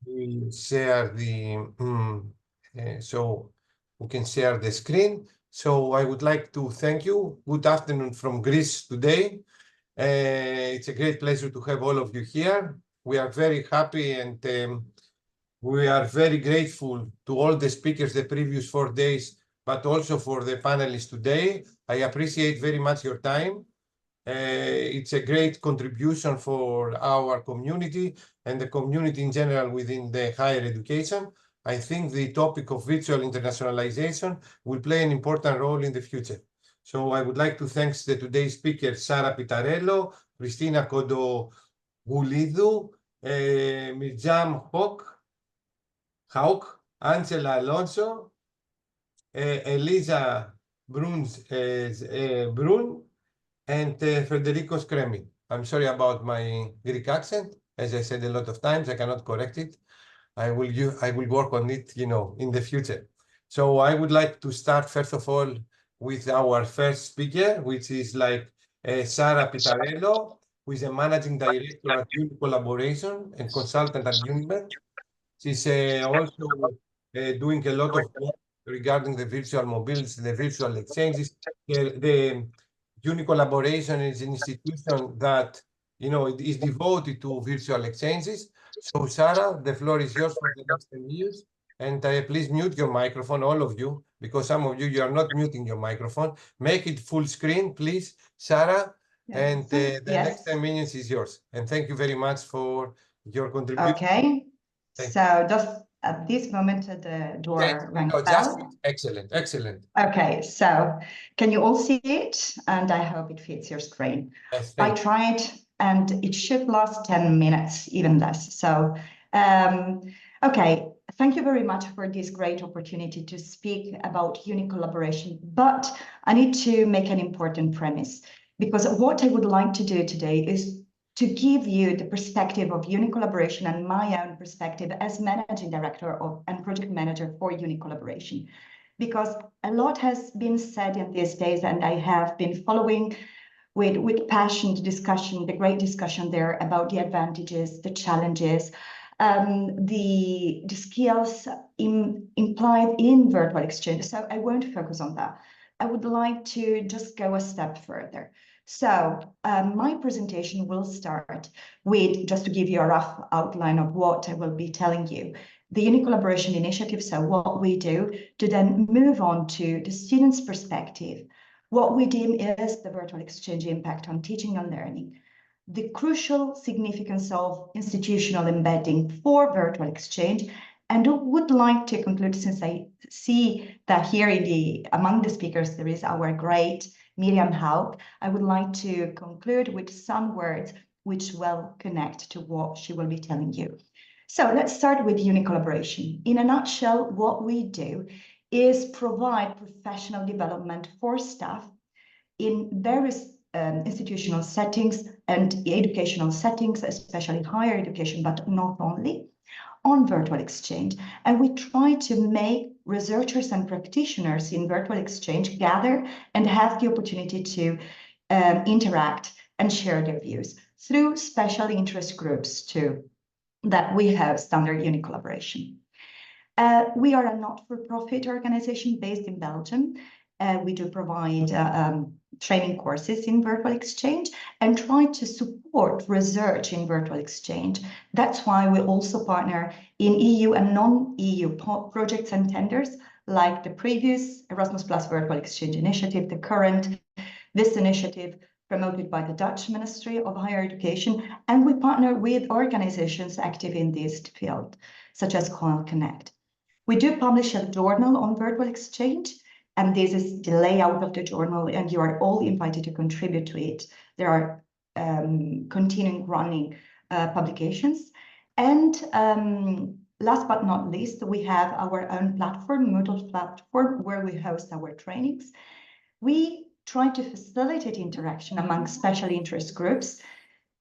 We'll share the so we can share the screen. So I would like to thank you. Good afternoon from Greece today. It's a great pleasure to have all of you here. We are very happy and we are very grateful to all the speakers the previous 4 days, but also for the panelists today. I appreciate very much your time. It's a great contribution for our community and the community in general within the higher education. I think the topic of virtual internationalization will play an important role in the future. So I would like to thank the today's speakers, Sara Pitarello, Christina Kodogoulidou, Mirjam Hauk, Angela Alonso, Elisa Brun, and Federico Scremi. I'm sorry about my Greek accent. As I said a lot of times, I cannot correct it. I will work on it, in the future. So I would like to start first of all with our first speaker, which is Sara Pitarello, who is a managing director at Collaboration and consultant at UNIMED. She's also doing a lot of work regarding the virtual mobility, the virtual exchanges. The Collaboration is an institution that it is devoted to virtual exchanges. So Sara, the floor is yours for the next 10 years. And please mute your microphone, all of you, because some of you are not muting your microphone. Make it full screen, please, Sara. Yes. And the next 10 minutes is yours. And thank you very much for your contribution. Okay. So just at this moment, the door rang a bell. Excellent, excellent. Okay, so can you all see it? And I hope it fits your screen. Yes, I tried, and it should last 10 minutes, even less. So, okay, thank you very much for this great opportunity to speak about Collaboration. But I need to make an important premise, because what I would like to do today is to give you the perspective of Collaboration and my own perspective as managing director and project manager for Collaboration. Because a lot has been said in these days, and I have been following with passion the great discussion there about the advantages, the challenges, the skills implied in virtual exchange. So I won't focus on that. I would like to just go a step further. So my presentation will start with, just to give you a rough outline of what I will be telling you, the Collaboration initiative, so what we do, to then move on to the student's perspective, what we deem is the virtual exchange impact on teaching and learning, the crucial significance of institutional embedding for virtual exchange, and I would like to conclude, since I see that here among the speakers there is our great Miriam Hauk, I would like to conclude with some words which will connect to what she will be telling you. So let's start with Collaboration. In a nutshell, what we do is provide professional development for staff in various institutional settings and educational settings, especially higher education, but not only, on virtual exchange. And we try to make researchers and practitioners in virtual exchange gather and have the opportunity to interact and share their views through special interest groups too that we host under Collaboration. We are a not-for-profit organization based in Belgium. We do provide training courses in virtual exchange and try to support research in virtual exchange. That's why we also partner in EU and non-EU projects and tenders, like the previous Erasmus Plus Virtual Exchange Initiative, the current, this initiative promoted by the Dutch Ministry of Higher Education, and we partner with organizations active in this field, such as COIL Connect. We do publish a journal on virtual exchange, and this is the layout of the journal, and you are all invited to contribute to it. There are continuing running publications. And last but not least, we have our own platform, Moodle platform, where we host our trainings. We try to facilitate interaction among special interest groups.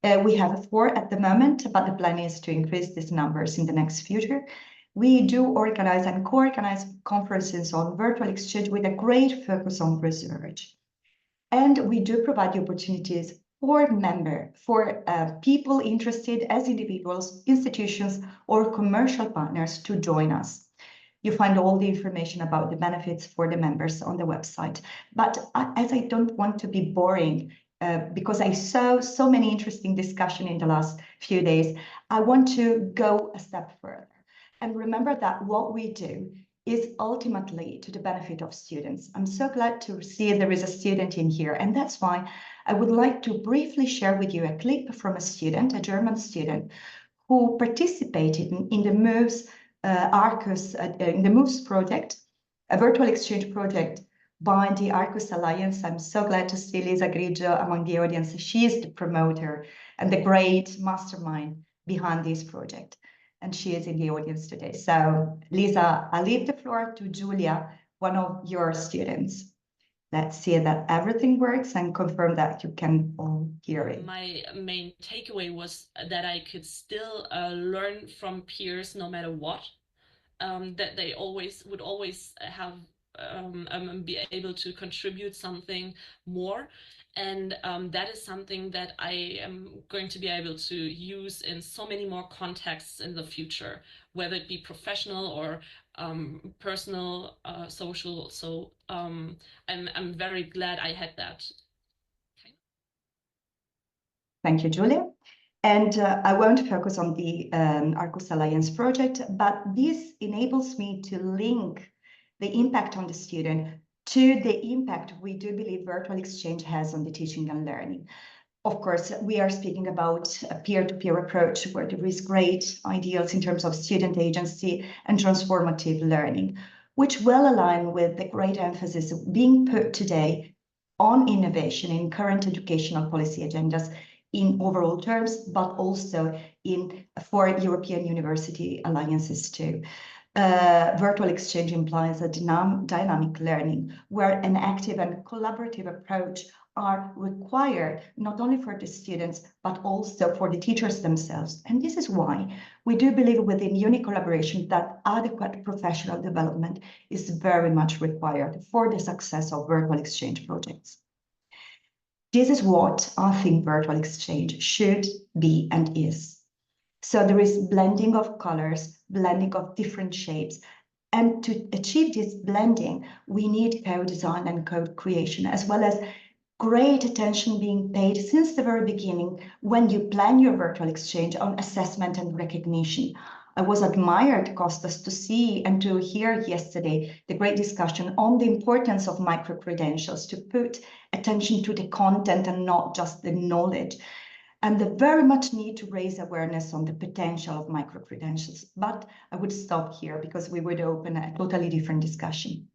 We have 4 at the moment, but the plan is to increase these numbers in the next future. We do organize and co-organize conferences on virtual exchange with a great focus on research. And we do provide the opportunities for people interested as individuals, institutions, or commercial partners to join us. You find all the information about the benefits for the members on the website. But as I don't want to be boring, because I saw so many interesting discussion in the last few days, I want to go a step further. And remember that what we do is ultimately to the benefit of students. I'm so glad to see there is a student in here, and that's why I would like to briefly share with you a clip from a student, a German student, who participated in the MOVES Arcus, in the MOVES project, a virtual exchange project by the Arcus Alliance. I'm so glad to see Lisa Grigio among the audience. She is the promoter and the great mastermind behind this project. And she is in the audience today. So Lisa, I leave the floor to Julia, one of your students. Let's see that everything works and confirm that you can all hear it. My main takeaway was that I could still learn from peers no matter what, that they would always have be able to contribute something more. And that is something that I am going to be able to use in so many more contexts in the future, whether it be professional or personal, social. So I'm very glad I had that. Thank you, Julia. And I won't focus on the Arcus Alliance project, but this enables me to link the impact on the student to the impact we do believe virtual exchange has on the teaching and learning. Of course, we are speaking about a peer-to-peer approach where there is great ideals in terms of student agency and transformative learning, which will align with the great emphasis being put today on innovation in current educational policy agendas in overall terms, but also for European university alliances too. Virtual exchange implies a dynamic learning where an active and collaborative approach are required not only for the students, but also for the teachers themselves. And this is why we do believe within uni-collaboration that adequate professional development is very much required for the success of virtual exchange projects. This is what I think virtual exchange should be and is. So there is blending of colors, blending of different shapes. And to achieve this blending, we need co-design and co-creation, as well as great attention being paid since the very beginning when you plan your virtual exchange on assessment and recognition. I was admired, Kostas, to see and to hear yesterday the great discussion on the importance of micro-credentials, to put attention to the content and not just the knowledge, and the very much need to raise awareness on the potential of micro-credentials. But I would stop here because we would open a totally different discussion.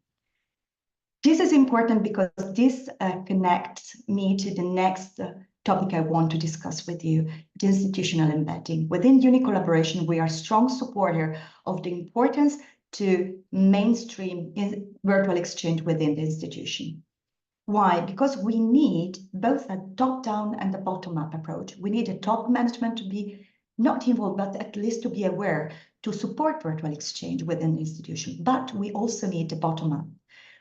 This is important because this connects me to the next topic I want to discuss with you, the institutional embedding. Within uni-collaboration, we are strong supporter of the importance to mainstream in virtual exchange within the institution. Why? Because we need both a top-down and a bottom-up approach. We need a top management to be not involved, but at least to be aware to support virtual exchange within the institution. But we also need the bottom-up.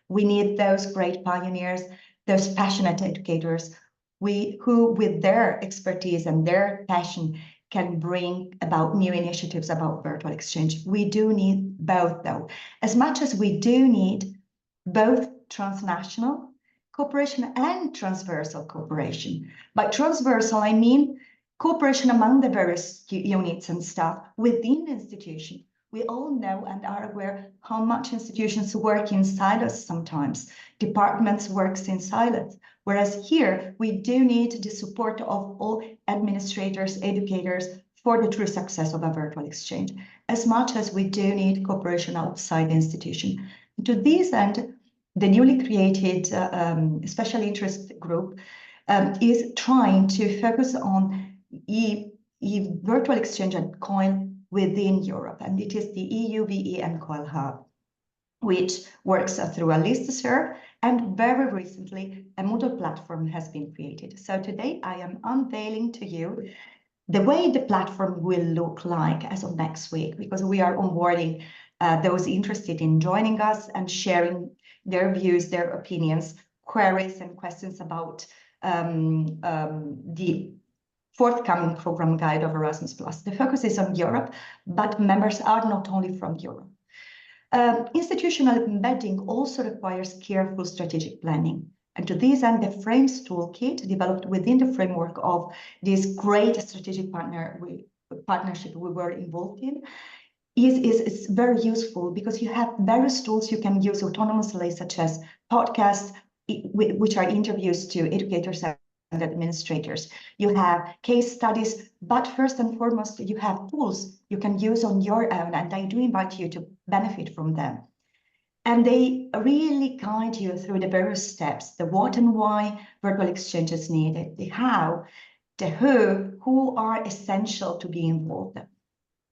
We need those great pioneers, those passionate educators, who with their expertise and their passion can bring about new initiatives about virtual exchange. We do need both though, as much as we do need both transnational cooperation and transversal cooperation. By transversal, I mean cooperation among the various units and staff within the institution. We all know and are aware how much institutions work in silos sometimes. Departments work in silos. Whereas here, we do need the support of all administrators, educators for the true success of a virtual exchange, as much as we do need cooperation outside the institution. To this end, the newly created special interest group is trying to focus on virtual exchange and COIL within Europe, and it is the EUVE and COIL Hub, which works through a listserv, and very recently a Moodle platform has been created. So today I am unveiling to you the way the platform will look like as of next week, because we are onboarding those interested in joining us and sharing their views, their opinions, queries and questions about the forthcoming program guide of Erasmus+. The focus is on Europe, but members are not only from Europe. Institutional embedding also requires careful strategic planning. And to this end, the Frames toolkit, developed within the framework of this great strategic partnership we were involved in, is very useful, because you have various tools you can use autonomously, such as podcasts, which are interviews to educators and administrators. You have case studies, but first and foremost, you have tools you can use on your own, and I do invite you to benefit from them. And they really guide you through the various steps, the what and why virtual exchange is needed, the how, the who are essential to be involved,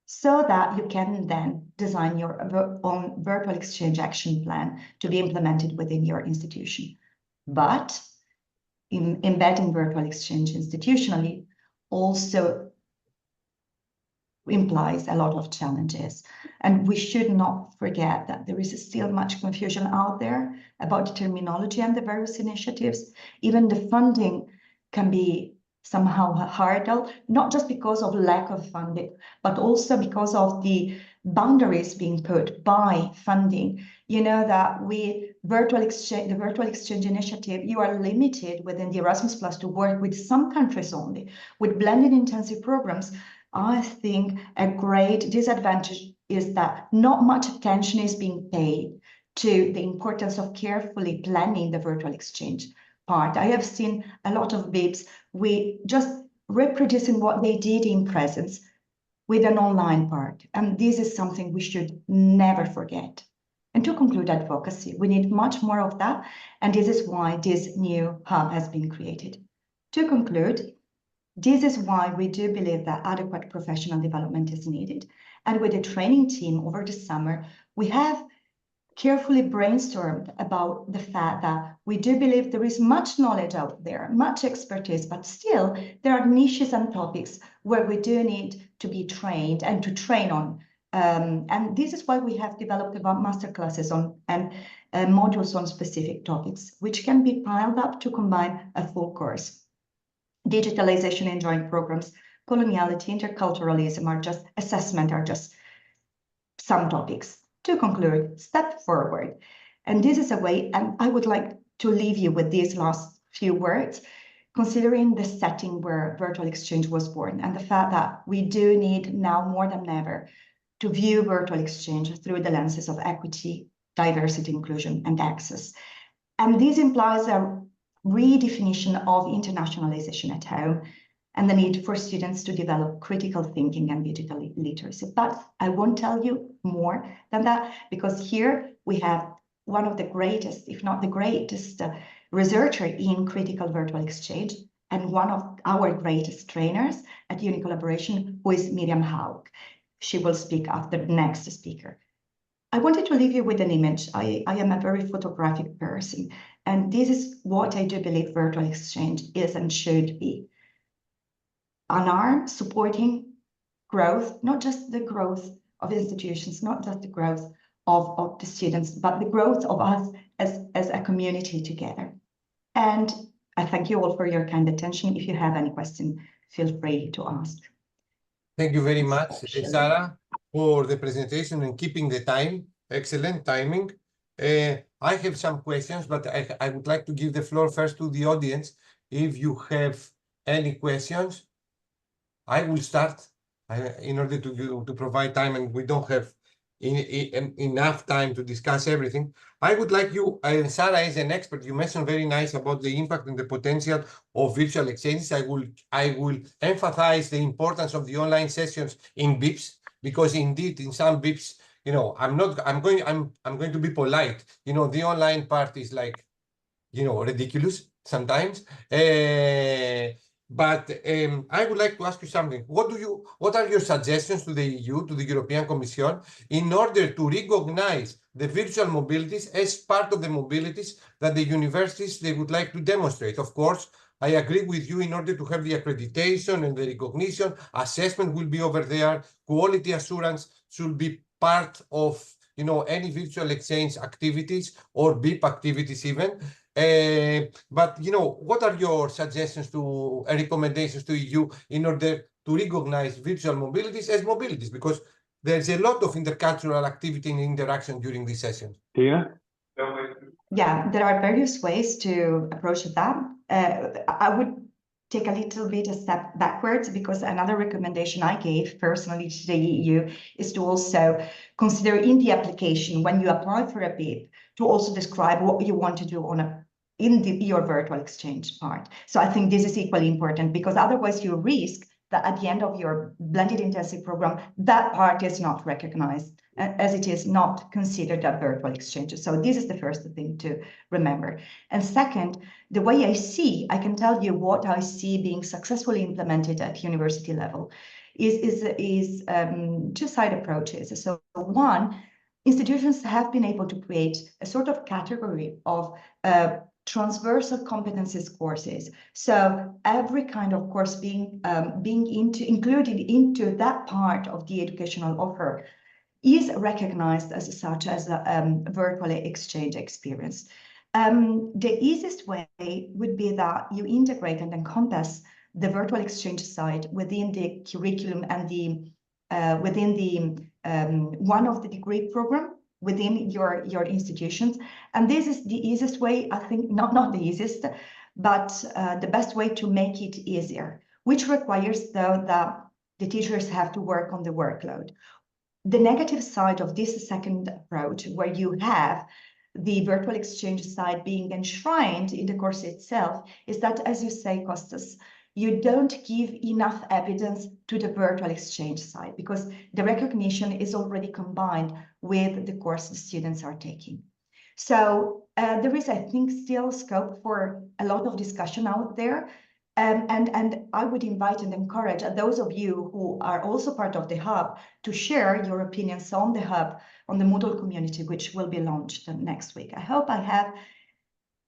so that you can then design your own virtual exchange action plan to be implemented within your institution. But embedding virtual exchange institutionally also implies a lot of challenges. And we should not forget that there is still much confusion out there about the terminology and the various initiatives. Even the funding can be somehow a hurdle, not just because of lack of funding, but also because of the boundaries being put by funding. You know that the virtual exchange initiative, you are limited within the Erasmus Plus to work with some countries only. With blended intensive programs, I think a great disadvantage is that not much attention is being paid to the importance of carefully planning the virtual exchange part. I have seen a lot of BIPs just reproducing what they did in presence with an online part. And this is something we should never forget. And to conclude advocacy, we need much more of that. And this is why this new hub has been created. To conclude, this is why we do believe that adequate professional development is needed. And with the training team over the summer, we have carefully brainstormed about the fact that we do believe there is much knowledge out there, much expertise, but still there are niches and topics where we do need to be trained and to train on. And this is why we have developed about masterclasses on and modules on specific topics, which can be piled up to combine a full course. Digitalization in joint programs, coloniality, interculturalism are just some topics. To conclude, step forward. And this is a way, and I would like to leave you with these last few words, considering the setting where virtual exchange was born and the fact that we do need now more than ever to view virtual exchange through the lenses of equity, diversity, inclusion, and access. And this implies a redefinition of internationalization at home and the need for students to develop critical thinking and digital literacy. But I won't tell you more than that, because here we have one of the greatest, if not the greatest, researcher in critical virtual exchange, and one of our greatest trainers at UniCollaboration, who is Miriam Haug. She will speak after the next speaker. I wanted to leave you with an image. I am a very photographic person, and this is what I do believe virtual exchange is and should be. An arm supporting growth, not just the growth of institutions, not just the growth of the students, but the growth of us as a community together. And I thank you all for your kind attention. If you have any question, feel free to ask. Thank you very much, Sarah, for the presentation and keeping the time. Excellent timing. I have some questions, but I would like to give the floor first to the audience. If you have any questions, I will start in order to provide time, and we don't have enough time to discuss everything. I would like you, Sarah, as an expert, you mentioned very nice about the impact and the potential of virtual exchanges. I will emphasize the importance of the online sessions in BIPs, because indeed in some BIPs, you know, I'm going to be polite. You know, the online part is like, you know, ridiculous sometimes. But I would like to ask you something. What are your suggestions to the EU, to the European Commission, in order to recognize the virtual mobilities as part of the mobilities that the universities they would like to demonstrate? Of course, I agree with you. In order to have the accreditation and the recognition, assessment will be over there. Quality assurance should be part of, you know, any virtual exchange activities or BIP activities even. But what are your suggestions to recommendations to EU in order to recognize virtual mobilities as mobilities? Because there's a lot of intercultural activity and interaction during this session. Tina? Yeah, there are various ways to approach that. I would take a little bit a step backwards, because another recommendation I gave personally to the EU is to also consider in the application, when you apply for a BIP, to also describe what you want to do your virtual exchange part. So I think this is equally important, because otherwise you risk that at the end of your blended intensive program, that part is not recognized, as it is not considered a virtual exchange. So this is the first thing to remember. And second, the way I can tell you what I see being successfully implemented at university level is two-side approaches. So one, institutions have been able to create a sort of category of transversal competencies courses. So every kind of course being included into that part of the educational offer is recognized as such as a virtual exchange experience. The easiest way would be that you integrate and encompass the virtual exchange side within the curriculum and within one of the degree program within your institutions. And this is the easiest way, I think, not the easiest, but the best way to make it easier, which requires, though, that the teachers have to work on the workload. The negative side of this second approach, where you have the virtual exchange side being enshrined in the course itself, is that, as you say, Kostas, you don't give enough evidence to the virtual exchange side, because the recognition is already combined with the course the students are taking. So there is, I think, still scope for a lot of discussion out there. And I would invite and encourage those of you who are also part of the Hub to share your opinions on the Hub, on the Moodle community, which will be launched next week. I hope I have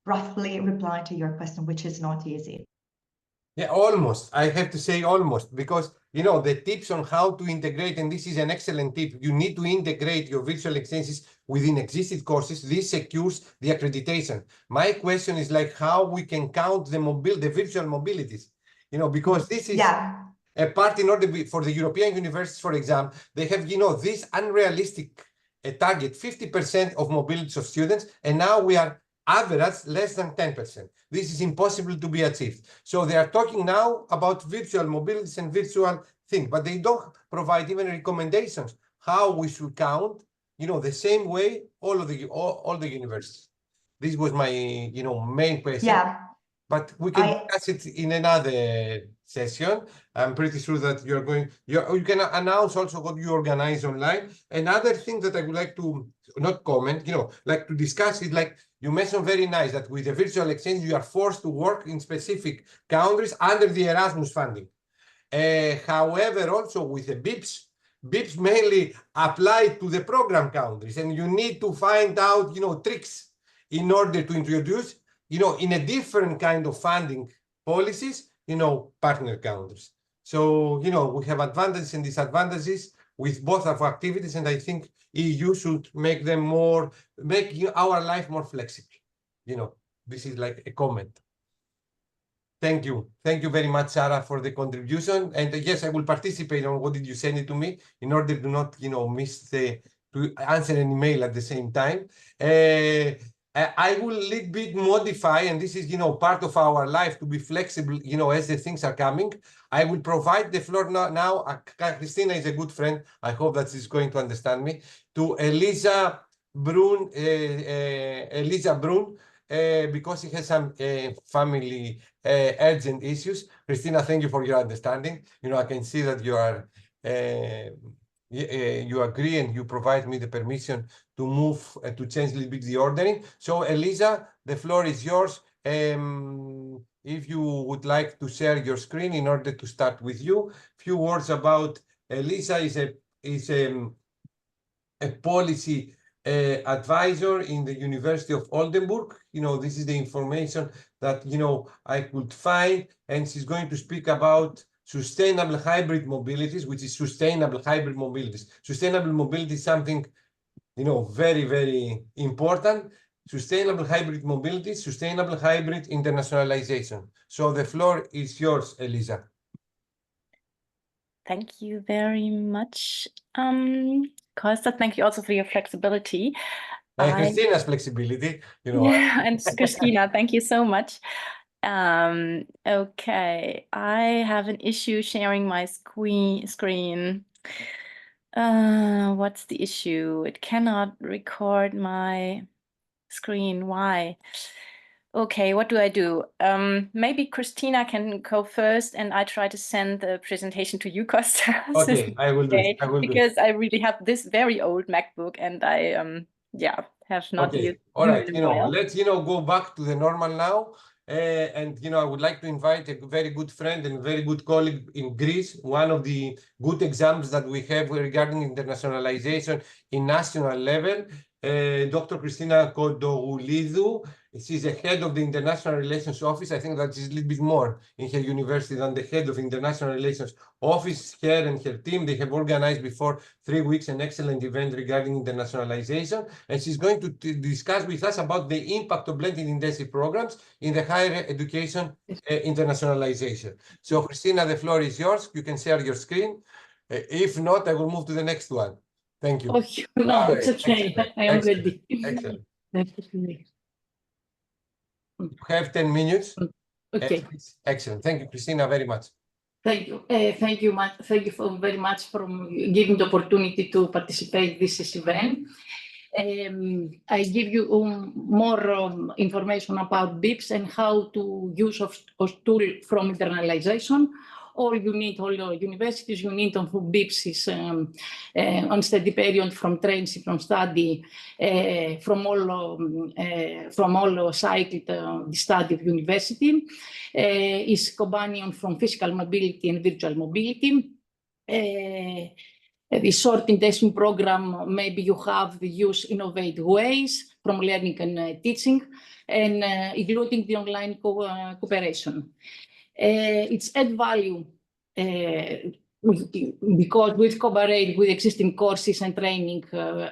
roughly replied to your question, which is not easy. Yeah, almost. I have to say almost, because the tips on how to integrate, and this is an excellent tip. You need to integrate your virtual exchanges within existing courses. This secures the accreditation. My question is like how we can count the virtual mobilities, because this is a part in order for the European universities, for example, they have this unrealistic target, 50% of mobility of students, and now we are average less than 10%. This is impossible to be achieved. So they are talking now about virtual mobilities and virtual things, but they don't provide even recommendations how we should count, the same way all the universities. This was my, main question. Yeah. But we can discuss it in another session. I'm pretty sure that you can announce also what you organize online. Another thing that I would like to not comment, like to discuss is like you mentioned very nice that with the virtual exchange, you are forced to work in specific countries under the Erasmus funding. However, also with the BIPs mainly apply to the program countries, and you need to find out, tricks in order to introduce in a different kind of funding policies, partner countries. So, we have advantages and disadvantages with both of our activities, and I think EU should make them make our life more flexible. This is like a comment. Thank you. Thank you very much, Sarah, for the contribution. And yes, I will participate on what did you send it to me in order to not, miss to answer an email at the same time. I will a little bit modify, and this is, part of our life to be flexible, as the things are coming. I will provide the floor now. Christina is a good friend. I hope that she's going to understand me. To Elisa Brun, because she has some family urgent issues. Christina, thank you for your understanding. I can see that you are you agree and you provide me the permission to move to change a little bit the ordering. So Elisa, the floor is yours. If you would like to share your screen in order to start with you, few words about Elisa is a policy advisor in the University of Oldenburg. This is the information that I could find, and she's going to speak about sustainable hybrid mobilities, which is sustainable hybrid mobilities. Sustainable mobility is something very, very important. sustainable hybrid mobility, sustainable hybrid internationalization. So the floor is yours, Elisa. Thank you very much, Costa. Thank you also for your flexibility. Christina's flexibility, you know. Yeah, and Christina, thank you so much. Okay, I have an issue sharing my screen. What's the issue? It cannot record my screen. Why? Okay, what do I do? Maybe Christina can go first, and I try to send the presentation to you, Costa. Okay, I will do it. I will because I really have this very old MacBook, and I have not used all right. in a while. Let's go back to the normal now. And I would like to invite a very good friend and very good colleague in Greece. One of the good examples that we have regarding internationalization in national level, Dr. Christina Kodogoulidou. She's the head of the International Relations Office. I think that is a little bit more in her university than the head of International Relations Office. Her and her team, they have organized before 3 weeks an excellent event regarding internationalization. And she's going to discuss with us about the impact of blended intensive programs in the higher education internationalization. So, Christina, the floor is yours. You can share your screen. If not, I will move to the next one. Thank you. Oh, no, it's okay. I am ready. Excellent. Definitely. You have 10 minutes. Okay. Excellent. Thank you, Christina, very much. Thank you. Thank you very much for giving the opportunity to participate in this event. I give you more information about BIPs and how to use of tool from internalization. All universities, you need on BIPs is on study period from training, from study, from all cycle the study of university, is companion from physical mobility and virtual mobility. The short intensive program, maybe you have the use innovative ways from learning and teaching, and including the online cooperation. It's add value because we cooperate with existing courses and training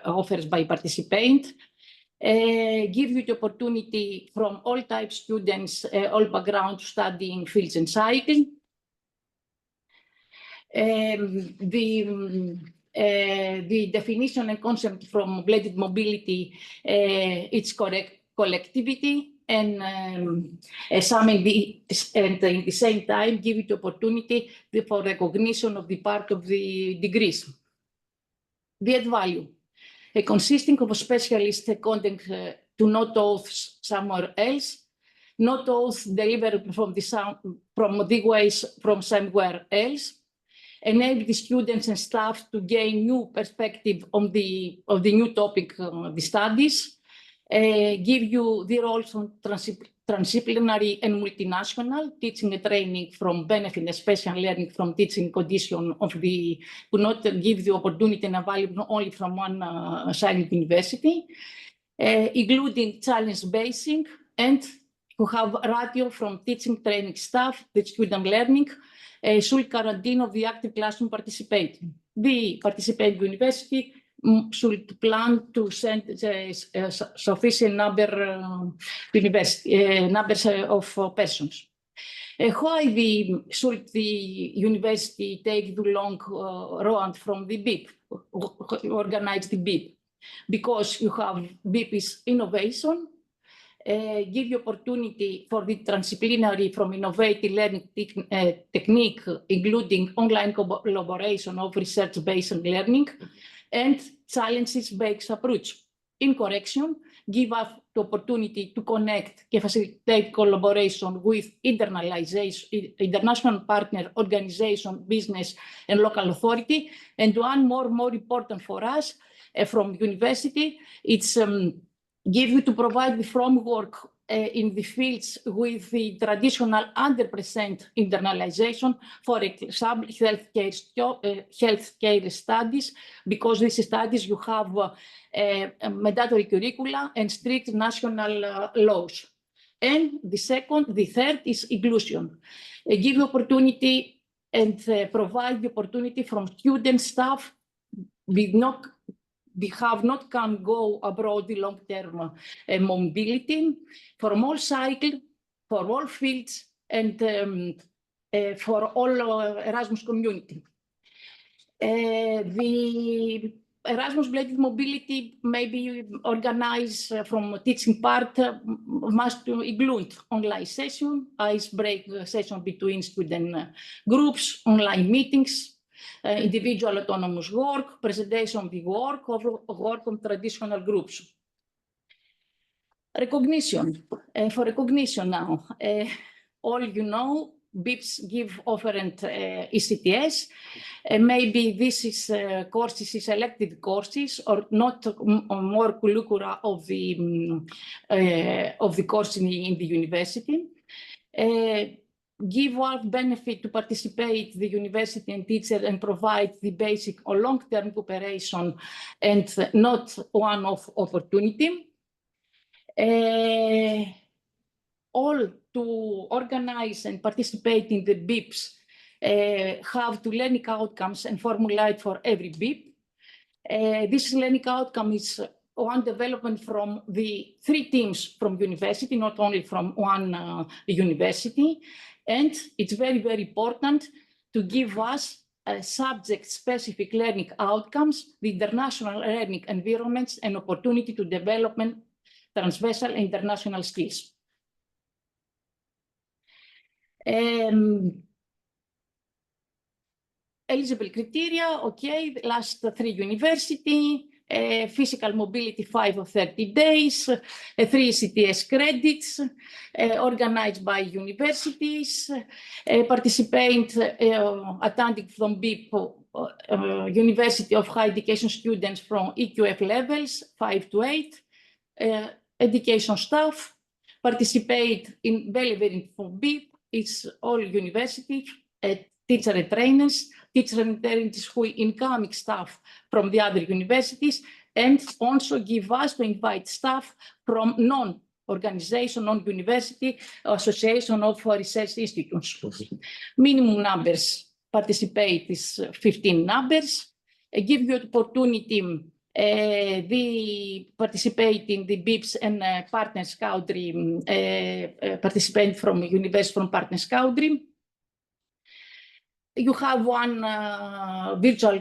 offered by participants. Give you the opportunity from all types students, all background studying fields and cycling. The definition and concept from blended mobility, it's correct collectivity and summing and at the same time give it opportunity for recognition of the part of the degrees. The add value, consisting of a specialist content to not authors somewhere else, not authors delivered from the ways from somewhere else, enable the students and staff to gain new perspective on the new topic, the studies, give you the roles on transdisciplinary and multinational, teaching and training from benefit and special learning from teaching condition of to not give the opportunity and available only from one silent university, including challenge basing and who have ratio from teaching training staff, the student learning, should quarantine of the active classroom participate. The participating university should plan to send sufficient numbers of persons. Why should the university take the long road from the BIP, organize the BIP? Because you have BIP is innovation, give you opportunity for the transdisciplinary from innovative learning technique, including online collaboration of research-based learning and challenges-based approach. In correction, give us the opportunity to connect and facilitate collaboration with international partner organization, business, and local authority. And one more important for us from university, it's give you to provide the framework in the fields with the traditional 100% internalization, for example, healthcare studies, because these studies you have mandatory curricula and strict national laws. And the third is inclusion. Give you opportunity and provide the opportunity from student staff with we have not can go abroad the long-term mobility for all cycle, for all fields, and for all Erasmus community. The Erasmus blended mobility may be organized from teaching part must include online session, ice break session between student groups, online meetings, individual autonomous work, presentation of the work on traditional groups. Recognition. For recognition now, all you know, BIPs give offered ECTS. Maybe this is courses, selected courses, or not more curricula of the course in the university. Give one benefit to participate the university and teacher and provide the basic or long-term cooperation and not one-off opportunity. All to organize and participate in the BIPs have to learning outcomes and formulate for every BIP. This learning outcome is one development from the 3 teams from university, not only from one university. And it's very, very important to give us subject-specific learning outcomes, the international learning environments, and opportunity to development transversal international skills. Eligible criteria, okay, the last 3 university, physical mobility 5 or 30 days, 3 CTS credits, organized by universities, participant attending from BIP, University of Higher Education students from EQF levels 5 to 8, education staff, participate in delivering from BIP. It's all universities, teacher and trainers, teacher and trainers who incoming staff from the other universities, and also give us to invite staff from non-organization, non-university, association of research institutes. Minimum numbers participate is 15 numbers. Give you opportunity the participate in the BIPs and partners country, participant from university from partners country. You have one virtual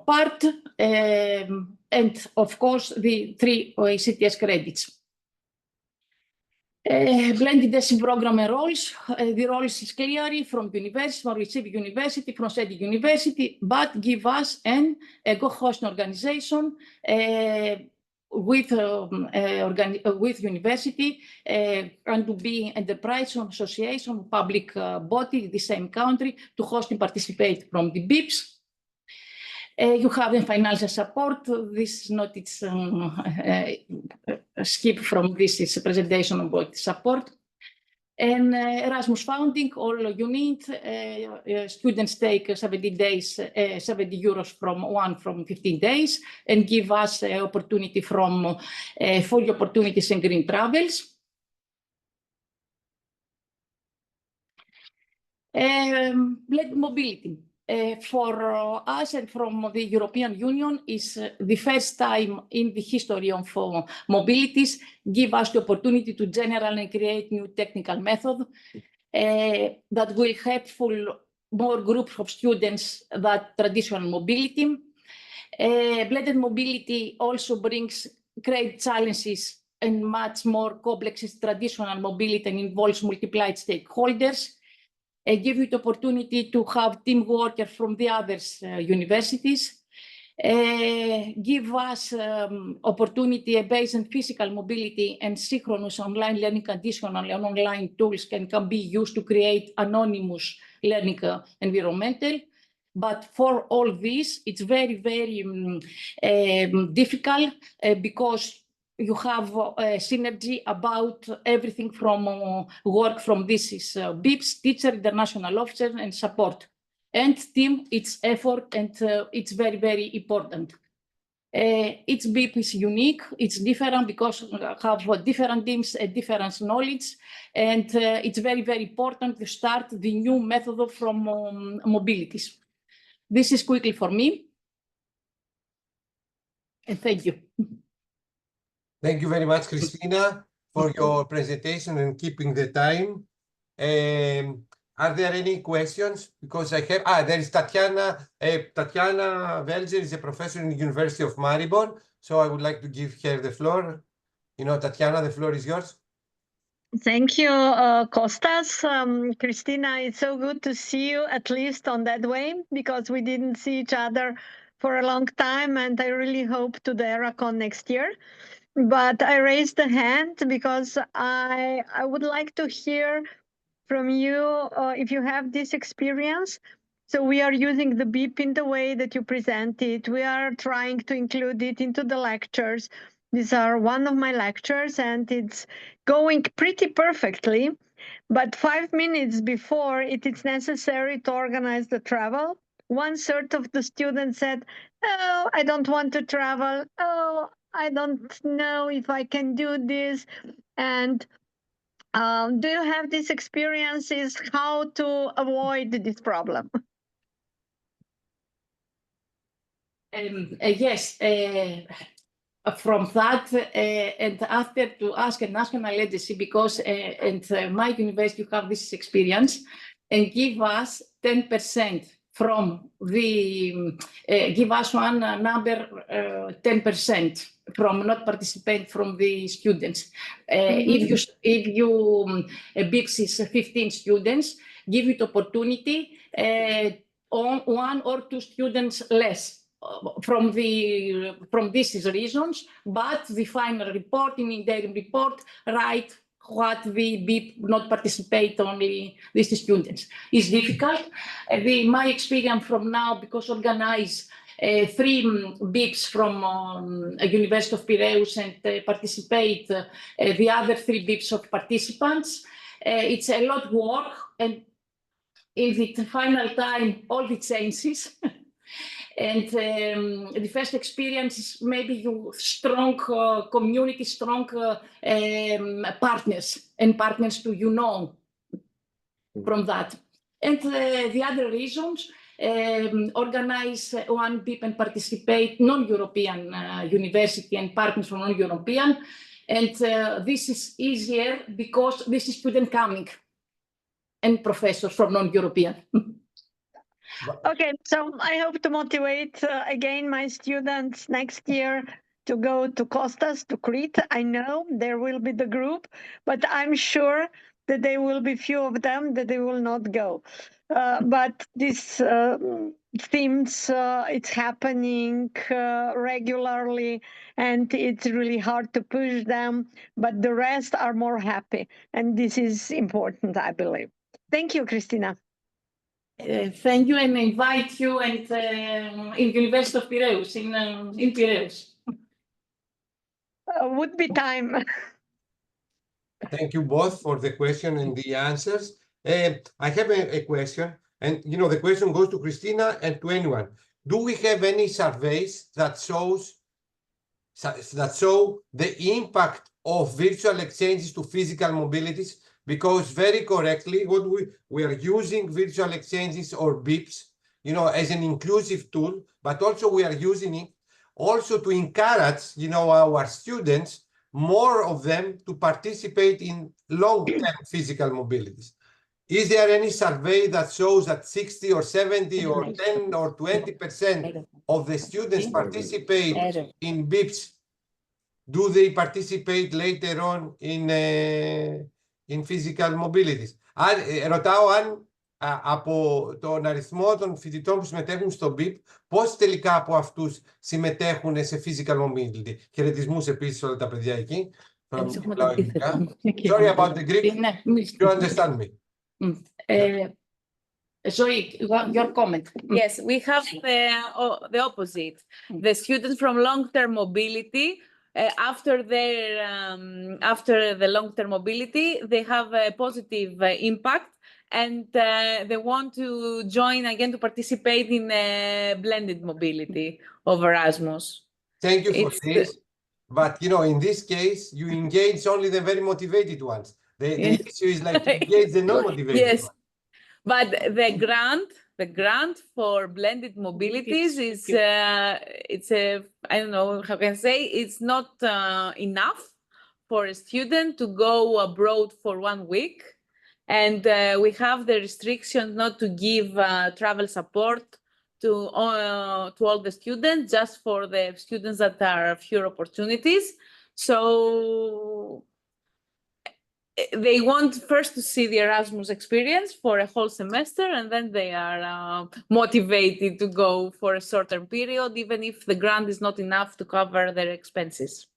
part, and of course the 3 CTS credits. Blended DESI program and roles. The roles is clearly from university, from receiving university, from studying university, but give us a co-host organization with university and to be enterprise association, public body, the same country, to host and participate from the BIPs. You have the financial support. This is not its skip from this is a presentation about support. And Erasmus funding, all you need, students take 70 days, 70 euros from 15 days, and give us opportunity from full opportunities and green travels. Blended mobility. For us and from the European Union is the first time in the history of mobilities, give us the opportunity to generate and create new technical method that will help more groups of students than traditional mobility. Blended mobility also brings great challenges and much more complex as traditional mobility and involves multiplied stakeholders. Give you the opportunity to have teamwork from the other universities. Give us opportunity based on physical mobility and synchronous online learning conditional and online tools can be used to create anonymous learning environmental. But for all this, it's very, very difficult because you have synergy about everything from work from this is BIPs, teacher, international officer, and support. And team, it's effort, and it's very, very important. Each BIP is unique, it's different because we have different teams and different knowledge, and it's very, very important to start the new method from mobilities. This is quickly for me. And thank you. Thank you very much, Christina, for your presentation and keeping the time. Are there any questions? Because I have, there is Tatiana. Tatiana Velzer is a professor in the University of Maribor. So I would like to give her the floor. You know, Tatiana, the floor is yours. Thank you, Kostas. Christina, it's so good to see you, at least on that way, because we didn't see each other for a long time, and I really hope to the ERACON next year. But I raised the hand because I would like to hear from you if you have this experience. So we are using the BIP in the way that you present it. We are trying to include it into the lectures. These are one of my lectures, and it's going pretty perfectly. But 5 minutes before it is necessary to organize the travel, 1/3 of the students said, "Oh, I don't want to travel. Oh, I don't know if I can do this." And do you have these experiences? How to avoid this problem? Yes. From that, and after to ask a national agency, because my university have this experience, and give us 10% from the, give us one number, 10% from not participate from the students. If you BIPS is 15 students, give it opportunity on 1 or 2 students less. From these reasons, but the final report, in the report, write what the BIP not participate, only these students. It's difficult. My experience from now, because organize 3 BIPs from University of Piraeus and participate the other 3 BIPs of participants. It's a lot of work, and in the final time, all the changes. And the first experience is maybe you strong community, strong partners, and partners to from that. And the other reasons, organize one BIP and participate non-European university and partners from non-European. And this is easier because this is student coming and professors from non-European. Okay, so I hope to motivate again my students next year to go to Kostas, to Crete. I know there will be the group, but I'm sure that there will be few of them that they will not go. But this themes, it's happening regularly, and it's really hard to push them, but the rest are more happy. And this is important, I believe. Thank you, Christina. Thank you, and invite you and in University of Piraeus, in Piraeus. Would be time. Thank you both for the question and the answers. I have a question, and you know the question goes to Christina and to anyone. Do we have any surveys that show the impact of virtual exchanges to physical mobilities? Because very correctly, what we are using virtual exchanges or BIPs, you know, as an inclusive tool, but also we are using it also to encourage, you know, our students, more of them, to participate in long-term physical mobilities. Is there any survey that shows that 60 or 70 or 10 or 20% of the students participate in BIPs? Do they participate later on in physical mobilities? Ρωτάω αν από τον αριθμό των φοιτητών που συμμετέχουν στο BIP, πώς τελικά από αυτούς συμμετέχουν σε physical mobility. Χαιρετισμούς επίσης όλα τα παιδιά εκεί. Sorry about the Greek. You understand me. Sorry, your comment. Yes, we have the opposite. The students from long-term mobility, after the long-term mobility, they have a positive impact, and they want to join again to participate in blended mobility of Erasmus. Thank you for this. But you know, in this case, you engage only the very motivated ones. The issue is like to engage the non-motivated ones. But the grant the grant for blended mobilities is it's a, I don't know how can I say, it's not enough for a student to go abroad for 1 week. And we have the restriction not to give travel support to all the students, just for the students that are fewer opportunities. So they want first to see the Erasmus experience for a whole semester, and then they are motivated to go for a shorter period, even if the grant is not enough to cover their expenses.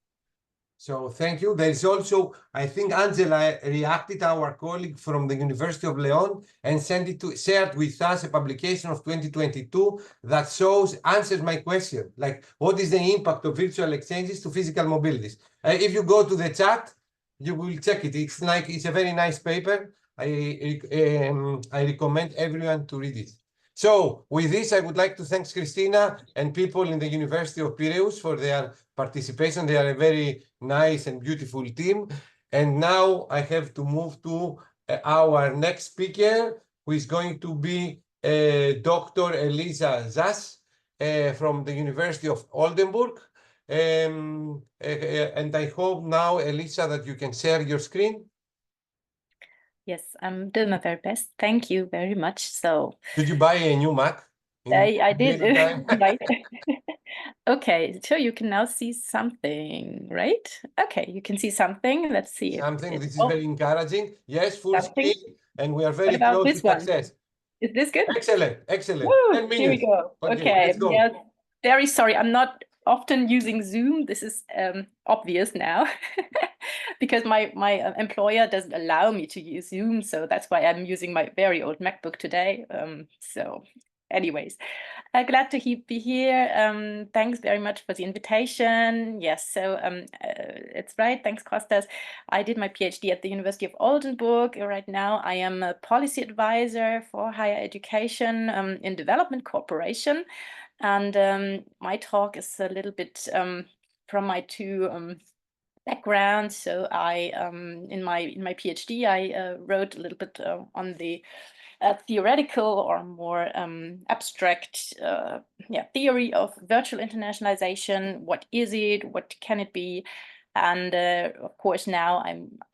So thank you. There's also, I think Angela reacted, our colleague from the University of Leon, and shared with us a publication of 2022 that answers my question, like what is the impact of virtual exchanges to physical mobilities? If you go to the chat, you will check it. It's a very nice paper. I recommend everyone to read it. So with this, I would like to thank Christina and people in the University of Piraeus for their participation. They are a very nice and beautiful team. And now I have to move to our next speaker, who is going to be Dr. Elisa Zas from the University of Oldenburg. And I hope now, Elisa, that you can share your screen. Yes, I'm doing my very best. Thank you very much. So did you buy a new Mac? I did. Right. Okay, so you can now see something, right? Okay, you can see something. Let's see. Something. This is very encouraging. Yes, full screen, and we are very about close this to one? success. Is this good? Excellent, excellent. Woo, 10 minutes. here we go. Okay, let's go. yes. Very sorry, I'm not often using Zoom. This is obvious now because my employer doesn't allow me to use Zoom, so that's why I'm using my very old MacBook today. So anyways, glad to be here. Thanks very much for the invitation. Yes, so it's right. Thanks, Kostas. I did my PhD at the University of Oldenburg. Right now, I am a policy advisor for higher education in development cooperation. And my talk is a little bit from my two backgrounds. So I, in my PhD, I wrote a little bit on the theoretical or more abstract theory of virtual internationalization. What is it? What can it be? And of course, now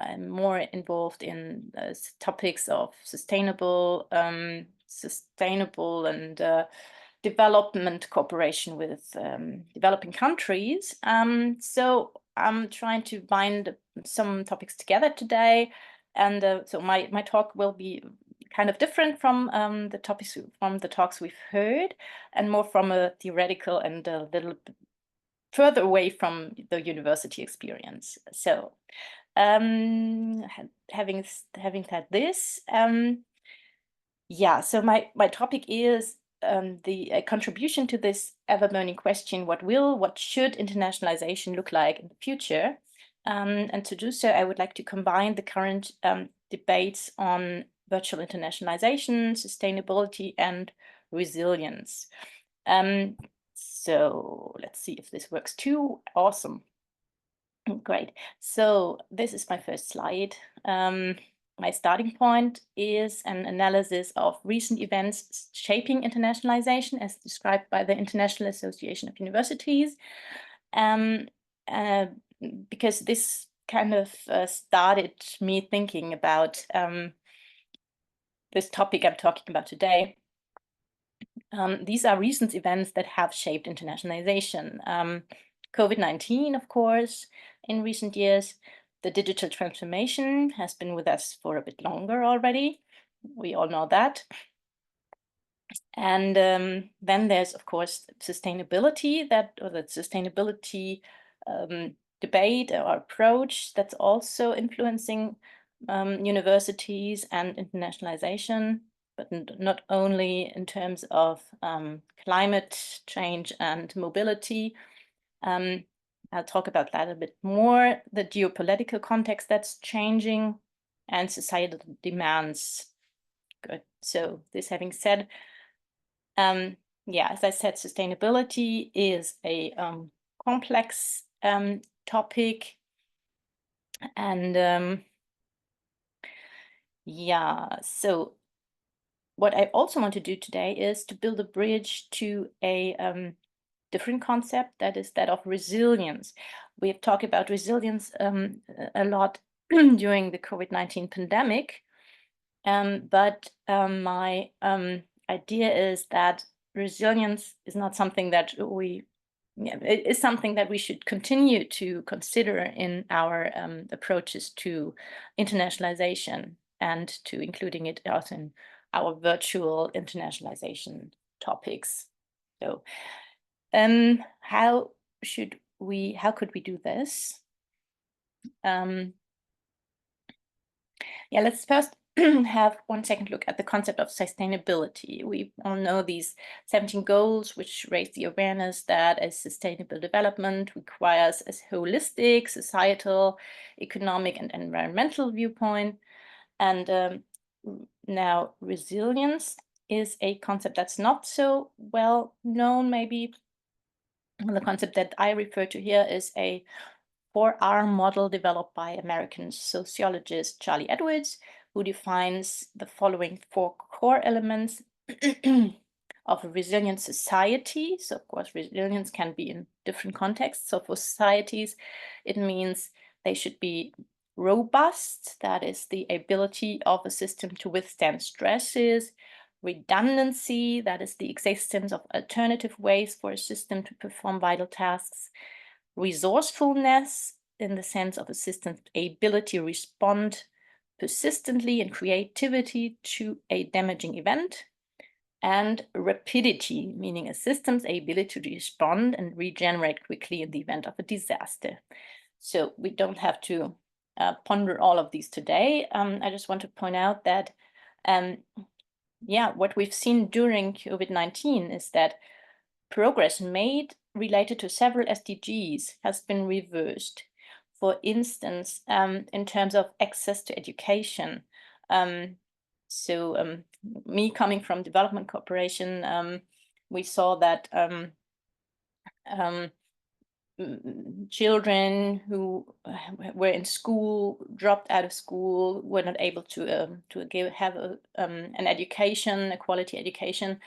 I'm more involved in topics of sustainable and development cooperation with developing countries. So I'm trying to bind some topics together today. And so my talk will be kind of different from the talks we've heard, and more from a theoretical and a little bit further away from the university experience. So having said this, so my topic is the contribution to this ever-burning question: what should internationalization look like in the future? And to do so, I would like to combine the current debates on virtual internationalization, sustainability, and resilience. So let's see if this works too. Awesome. Great. So this is my first slide. My starting point is an analysis of recent events shaping internationalization as described by the International Association of Universities. Because this kind of started me thinking about this topic I'm talking about today. These are recent events that have shaped internationalization. COVID-19, of course, in recent years. The digital transformation has been with us for a bit longer already. We all know that. And then there's, of course, sustainability, the sustainability debate or approach that's also influencing universities and internationalization, but not only in terms of climate change and mobility. I'll talk about that a bit more, the geopolitical context that's changing, and societal demands. Good. So this having said, as I said, sustainability is a complex topic. And so what I also want to do today is to build a bridge to a different concept, that is that of resilience. We have talked about resilience a lot during the COVID-19 pandemic, but my idea is that resilience is not something that it is something that we should continue to consider in our approaches to internationalization and to including it also in our virtual internationalization topics. So how could we do this? Yeah, let's first have 1 second look at the concept of sustainability. We all know these 17 goals, which raise the awareness that a sustainable development requires a holistic, societal, economic, and environmental viewpoint. And now resilience is a concept that's not so well known, maybe. The concept that I refer to here is a 4R model developed by American sociologist Charlie Edwards, who defines the following 4 core elements of a resilient society. So, of course, resilience can be in different contexts. So, for societies, it means they should be robust, that is, the ability of a system to withstand stresses. Redundancy, that is, the existence of alternative ways for a system to perform vital tasks. Resourcefulness, in the sense of a system's ability to respond persistently and creativity to a damaging event. And rapidity, meaning a system's ability to respond and regenerate quickly in the event of a disaster. So we don't have to ponder all of these today. I just want to point out that what we've seen during COVID-19 is that progress made related to several SDGs has been reversed. For instance, in terms of access to education. Me coming from development cooperation, we saw that children who were in school, dropped out of school, were not able to have an education, a quality education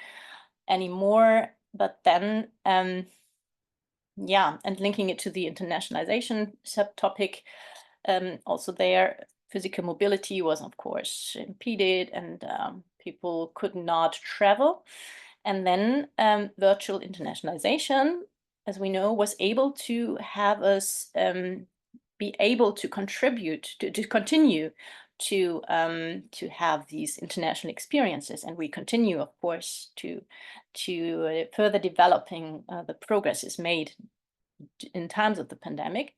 anymore. But then, and linking it to the internationalization subtopic, also there, physical mobility was, of course, impeded, and people could not travel. And then virtual internationalization, as we know, was able to have us be able to contribute, to continue to have these international experiences. And we continue, of course, to further developing the progresses made in times of the pandemic.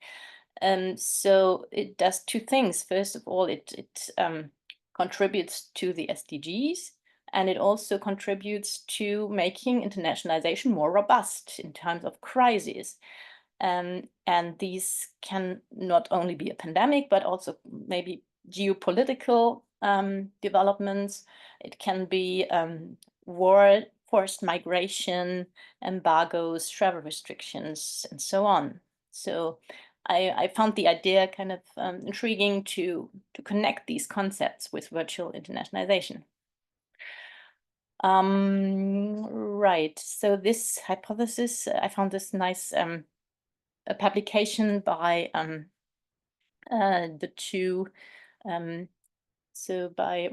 So it does 2 things. First of all, it contributes to the SDGs, and it also contributes to making internationalization more robust in times of crisis. And these can not only be a pandemic, but also maybe geopolitical developments. It can be war, forced migration, embargoes, travel restrictions, and so on. So I found the idea kind of intriguing to connect these concepts with virtual internationalization. Right, so this hypothesis, I found this nice a publication by the 2, so by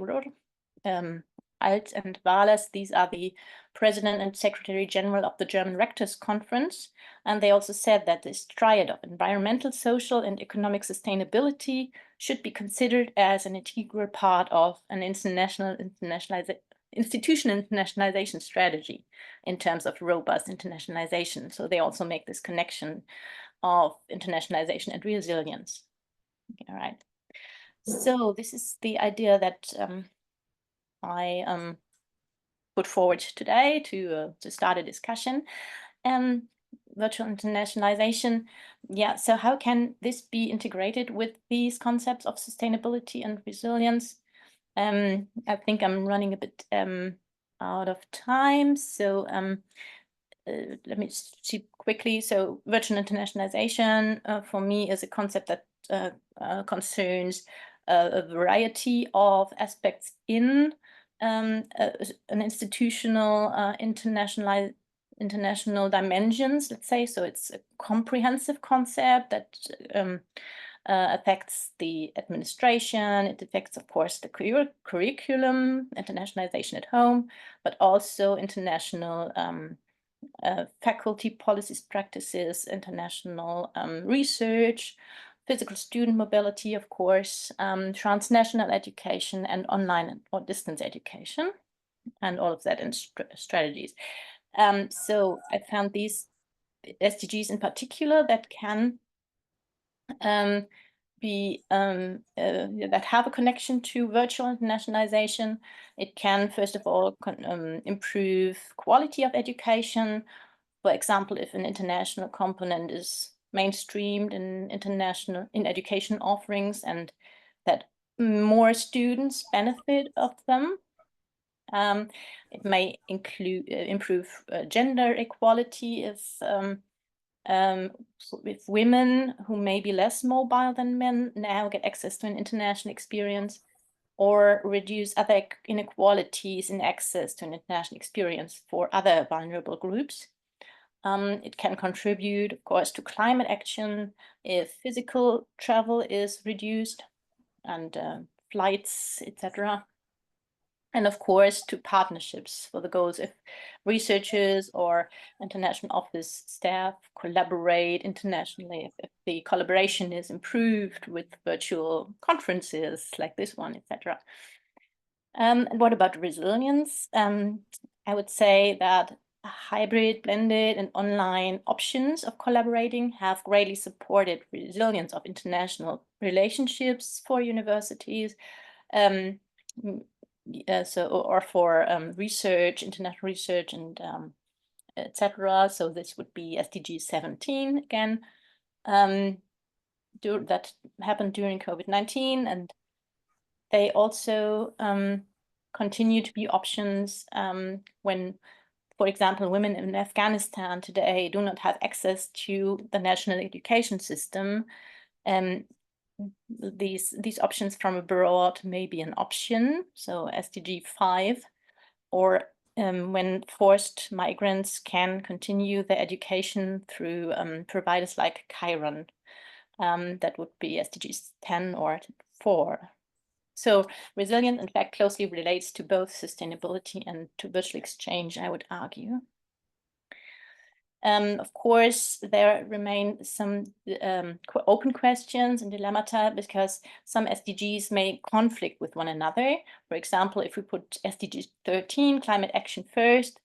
Alt and Wales. These are the President and Secretary General of the German Rectors Conference. And they also said that this triad of environmental, social, and economic sustainability should be considered as an integral part of an institutional internationalization strategy in terms of robust internationalization. So they also make this connection of internationalization and resilience. All right. So this is the idea that I put forward today to start a discussion. Virtual internationalization, so how can this be integrated with these concepts of sustainability and resilience? I think I'm running a bit out of time, so let me see quickly. So virtual internationalization for me is a concept that concerns a variety of aspects in an institutional international dimensions, let's say. So it's a comprehensive concept that affects the administration. It affects, of course, the curriculum, internationalization at home, but also international faculty policies, practices, international research, physical student mobility, of course, transnational education, and online or distance education, and all of that in strategies. So I found these SDGs in particular that can that have a connection to virtual internationalization. It can, first of all, improve quality of education. For example, if an international component is mainstreamed in education offerings, and that more students benefit of them. It may include improve gender equality if women who may be less mobile than men now get access to an international experience, or reduce other inequalities in access to an international experience for other vulnerable groups. It can contribute, of course, to climate action if physical travel is reduced and flights, etc. And of course, to partnerships for the goals if researchers or international office staff collaborate internationally, if the collaboration is improved with virtual conferences like this one, etc. And what about resilience? I would say that hybrid, blended, and online options of collaborating have greatly supported resilience of international relationships for universities. Or for research, international research, and etc. So this would be SDG 17 again. That happened during COVID-19, and they also continue to be options when, for example, women in Afghanistan today do not have access to the national education system. These options from abroad may be an option, so SDG 5, or when forced migrants can continue their education through providers like Chiron. That would be SDGs 10 or 4. So resilience, in fact, closely relates to both sustainability and to virtual exchange, I would argue. Of course, there remain some open questions and dilemmata because some SDGs may conflict with one another. For example, if we put SDG 13, climate action first,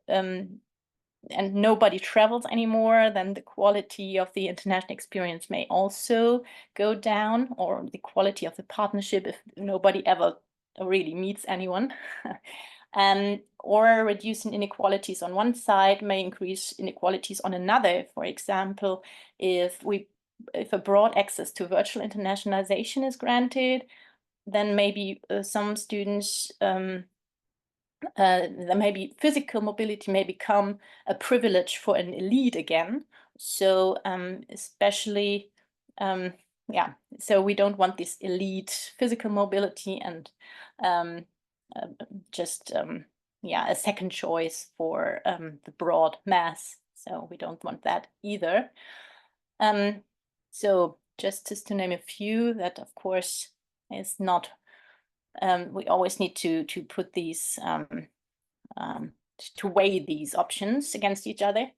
and nobody travels anymore, then the quality of the international experience may also go down, or the quality of the partnership if nobody ever really meets anyone. Or reducing inequalities on one side may increase inequalities on another. For example, if a broad access to virtual internationalization is granted, then maybe some students, then maybe physical mobility may become a privilege for an elite again. So especially, so we don't want this elite physical mobility and a second choice for the broad mass. So we don't want that either. So just to name a few, that of course is not, we always need to put these, to weigh these options against each other.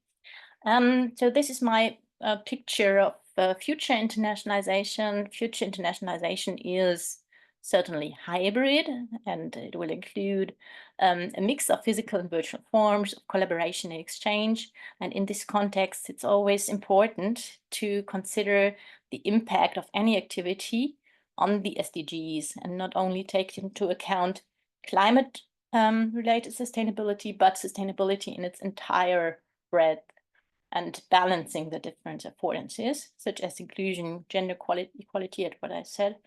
So this is my picture of future internationalization. Future internationalization is certainly hybrid, and it will include a mix of physical and virtual forms of collaboration and exchange. And in this context, it's always important to consider the impact of any activity on the SDGs and not only take into account climate related sustainability, but sustainability in its entire breadth, and balancing the different affordances, such as inclusion, gender equality, at what I said.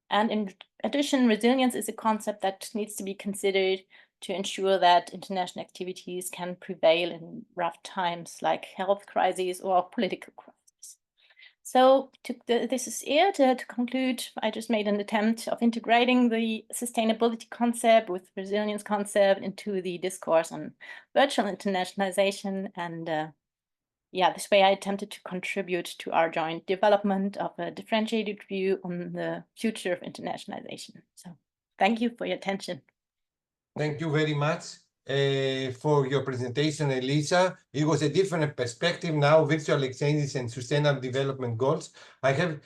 And in addition, resilience is a concept that needs to be considered to ensure that international activities can prevail in rough times like health crises or political crises. So this is it. To conclude, I just made an attempt of integrating the sustainability concept with resilience concept into the discourse on virtual internationalization. And yeah, this way I attempted to contribute to our joint development of a differentiated view on the future of internationalization. So thank you for your attention. Thank you very much for your presentation, Elisa. It was a different perspective now, virtual exchanges and sustainable development goals. I have,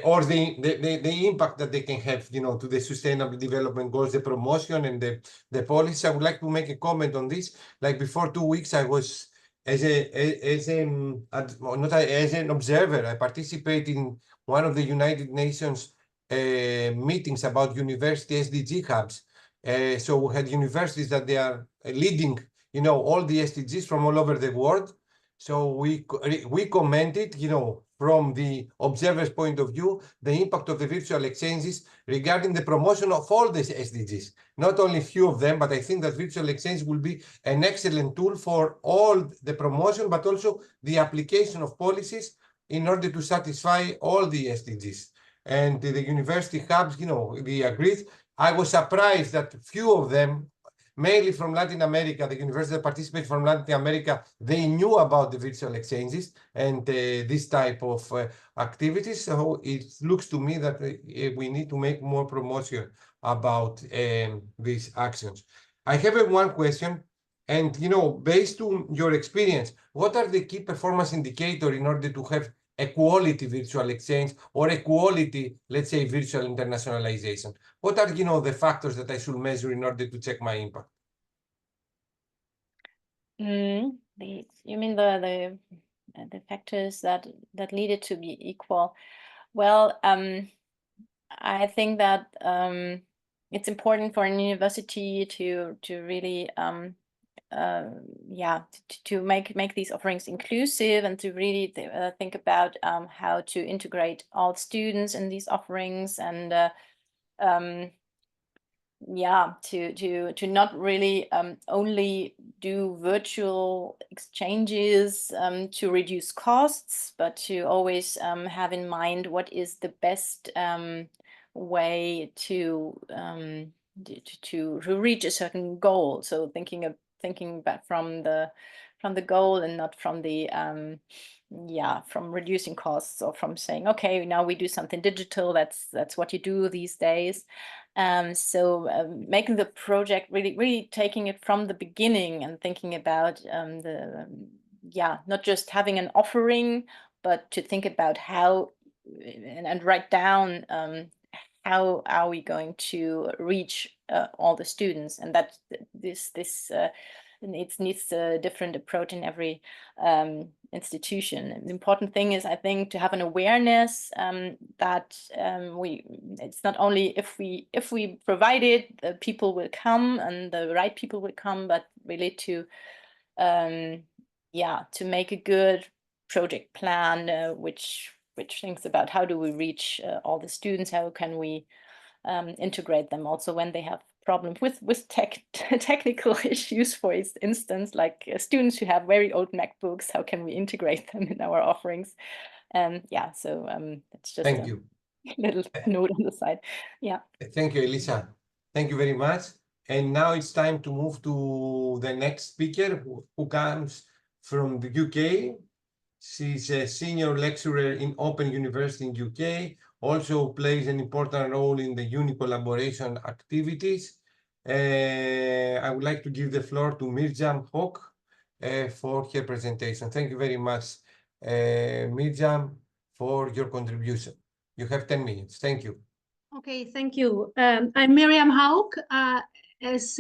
or the impact that they can have, you know, to the sustainable development goals, the promotion and the policy. I would like to make a comment on this. Like before 2 weeks, I was as an observer. I participated in one of the United Nations meetings about university SDG hubs. So we had universities that they are leading, you know, all the SDGs from all over the world. So we commented, you know, from the observer's point of view, the impact of the virtual exchanges regarding the promotion of all the SDGs. Not only few of them, but I think that virtual exchange will be an excellent tool for all the promotion, but also the application of policies in order to satisfy all the SDGs. And the university hubs, you know, we agreed. I was surprised that few of them, mainly from Latin America, the universities that participate from Latin America, they knew about the virtual exchanges and this type of activities. So it looks to me that we need to make more promotion about these actions. I have one question, and you know, based on your experience, what are the key performance indicators in order to have a quality virtual exchange or a quality, let's say, virtual internationalization? What are, you know, the factors that I should measure in order to check my impact? You mean the factors that lead it to be equal? Well, I think that it's important for an university to really to make these offerings inclusive and to really think about how to integrate all students in these offerings, and to not really only do virtual exchanges to reduce costs, but to always have in mind what is the best way to reach a certain goal. So thinking back from the goal and not from the from reducing costs, or from saying, okay, now we do something digital, that's what you do these days. Making the project really taking it from the beginning and thinking about not just having an offering, but to think about how and write down how are we going to reach all the students, and that this needs a different approach in every institution. And the important thing is, I think, to have an awareness that it's not only if we provide it, the people will come and the right people will come, but really to make a good project plan which thinks about how do we reach all the students, how can we integrate them also when they have problems with technical issues, for instance, like students who have very old MacBooks, how can we integrate them in our offerings? It's just Thank you. Little note on the side. Yeah. Thank you, Elisa. Thank you very much. And now it's time to move to the next speaker who comes from the UK. She's a senior lecturer in Open University in UK, also plays an important role in the uni-collaboration activities. I would like to give the floor to Mirjam Hawk for her presentation. Thank you very much, Mirjam, for your contribution. You have 10 minutes. Thank you. Okay, thank you. I'm Miriam Haug. As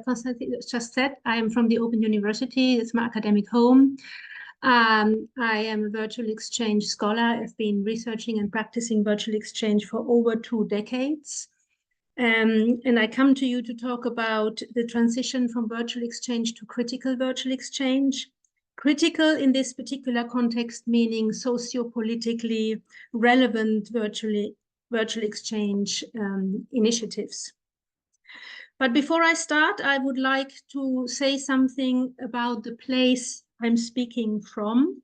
Konstantin just said, I am from the Open University. It's my academic home. I am a virtual exchange scholar. I've been researching and practicing virtual exchange for over 2 decades. And I come to you to talk about the transition from virtual exchange to critical virtual exchange. Critical in this particular context, meaning socio-politically relevant virtual exchange initiatives. But before I start, I would like to say something about the place I'm speaking from.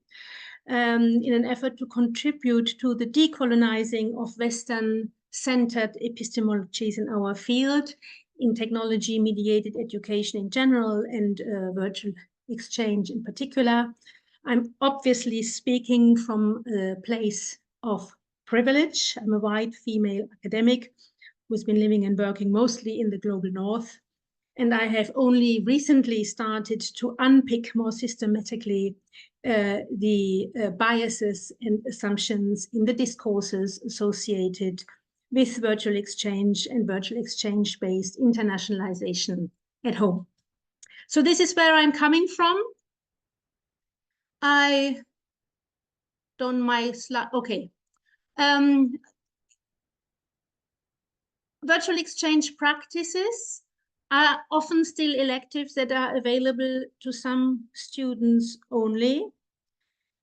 in an effort to contribute to the decolonizing of Western-centered epistemologies in our field, in technology-mediated education in general, and virtual exchange in particular. I'm obviously speaking from a place of privilege. I'm a white female academic who's been living and working mostly in the global north. And I have only recently started to unpick more systematically the biases and assumptions in the discourses associated with virtual exchange and virtual exchange-based internationalization at home. So this is where I'm coming from. I don't my slide. Okay. Virtual exchange practices are often still electives that are available to some students only.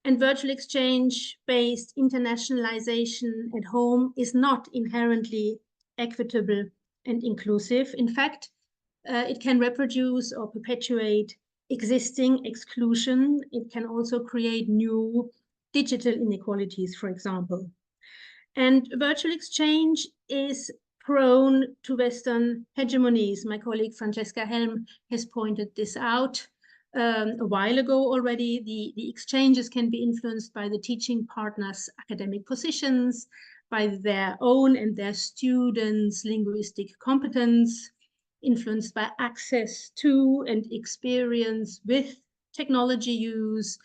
And virtual exchange-based internationalization at home is not inherently equitable and inclusive. In fact, it can reproduce or perpetuate existing exclusion. It can also create new digital inequalities, for example. And virtual exchange is prone to Western hegemonies. My colleague Francesca Helm has pointed this out a while ago already. The exchanges can be influenced by the teaching partners' academic positions, by their own and their students' linguistic competence, influenced by access to and experience with technology use.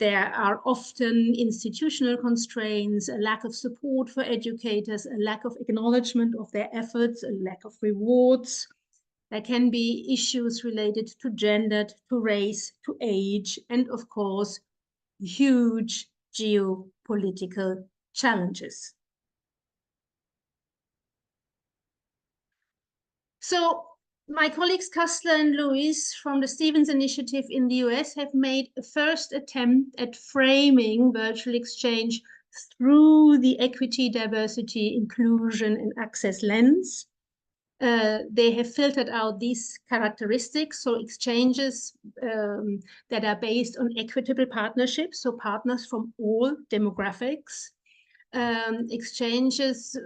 There are often institutional constraints, a lack of support for educators, a lack of acknowledgement of their efforts, a lack of rewards. There can be issues related to gender, to race, to age, and of course, huge geopolitical challenges. So my colleagues Kastler and Lewis from the Stevens Initiative in the US have made a first attempt at framing virtual exchange through the equity, diversity, inclusion, and access lens. They have filtered out these characteristics, so exchanges that are based on equitable partnerships, so partners from all demographics, exchanges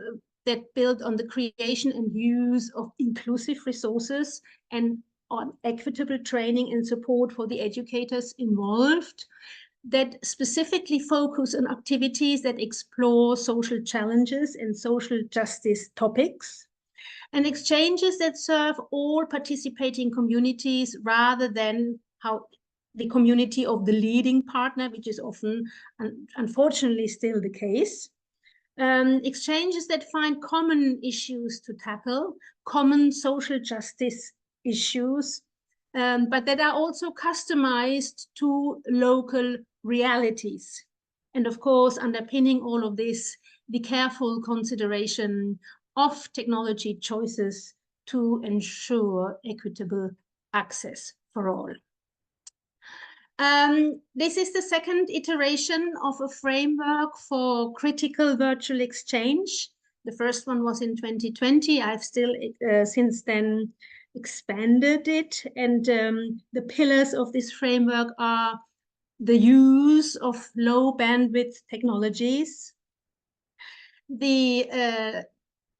that build on the creation and use of inclusive resources and on equitable training and support for the educators involved, that specifically focus on activities that explore social challenges and social justice topics, and exchanges that serve all participating communities rather than how the community of the leading partner, which is often, unfortunately, still the case. Exchanges that find common issues to tackle, common social justice issues, but that are also customized to local realities. And of course, underpinning all of this, the careful consideration of technology choices to ensure equitable access for all. This is the second iteration of a framework for critical virtual exchange. The first one was in 2020. I've still since then expanded it. And the pillars of this framework are the use of low bandwidth technologies, the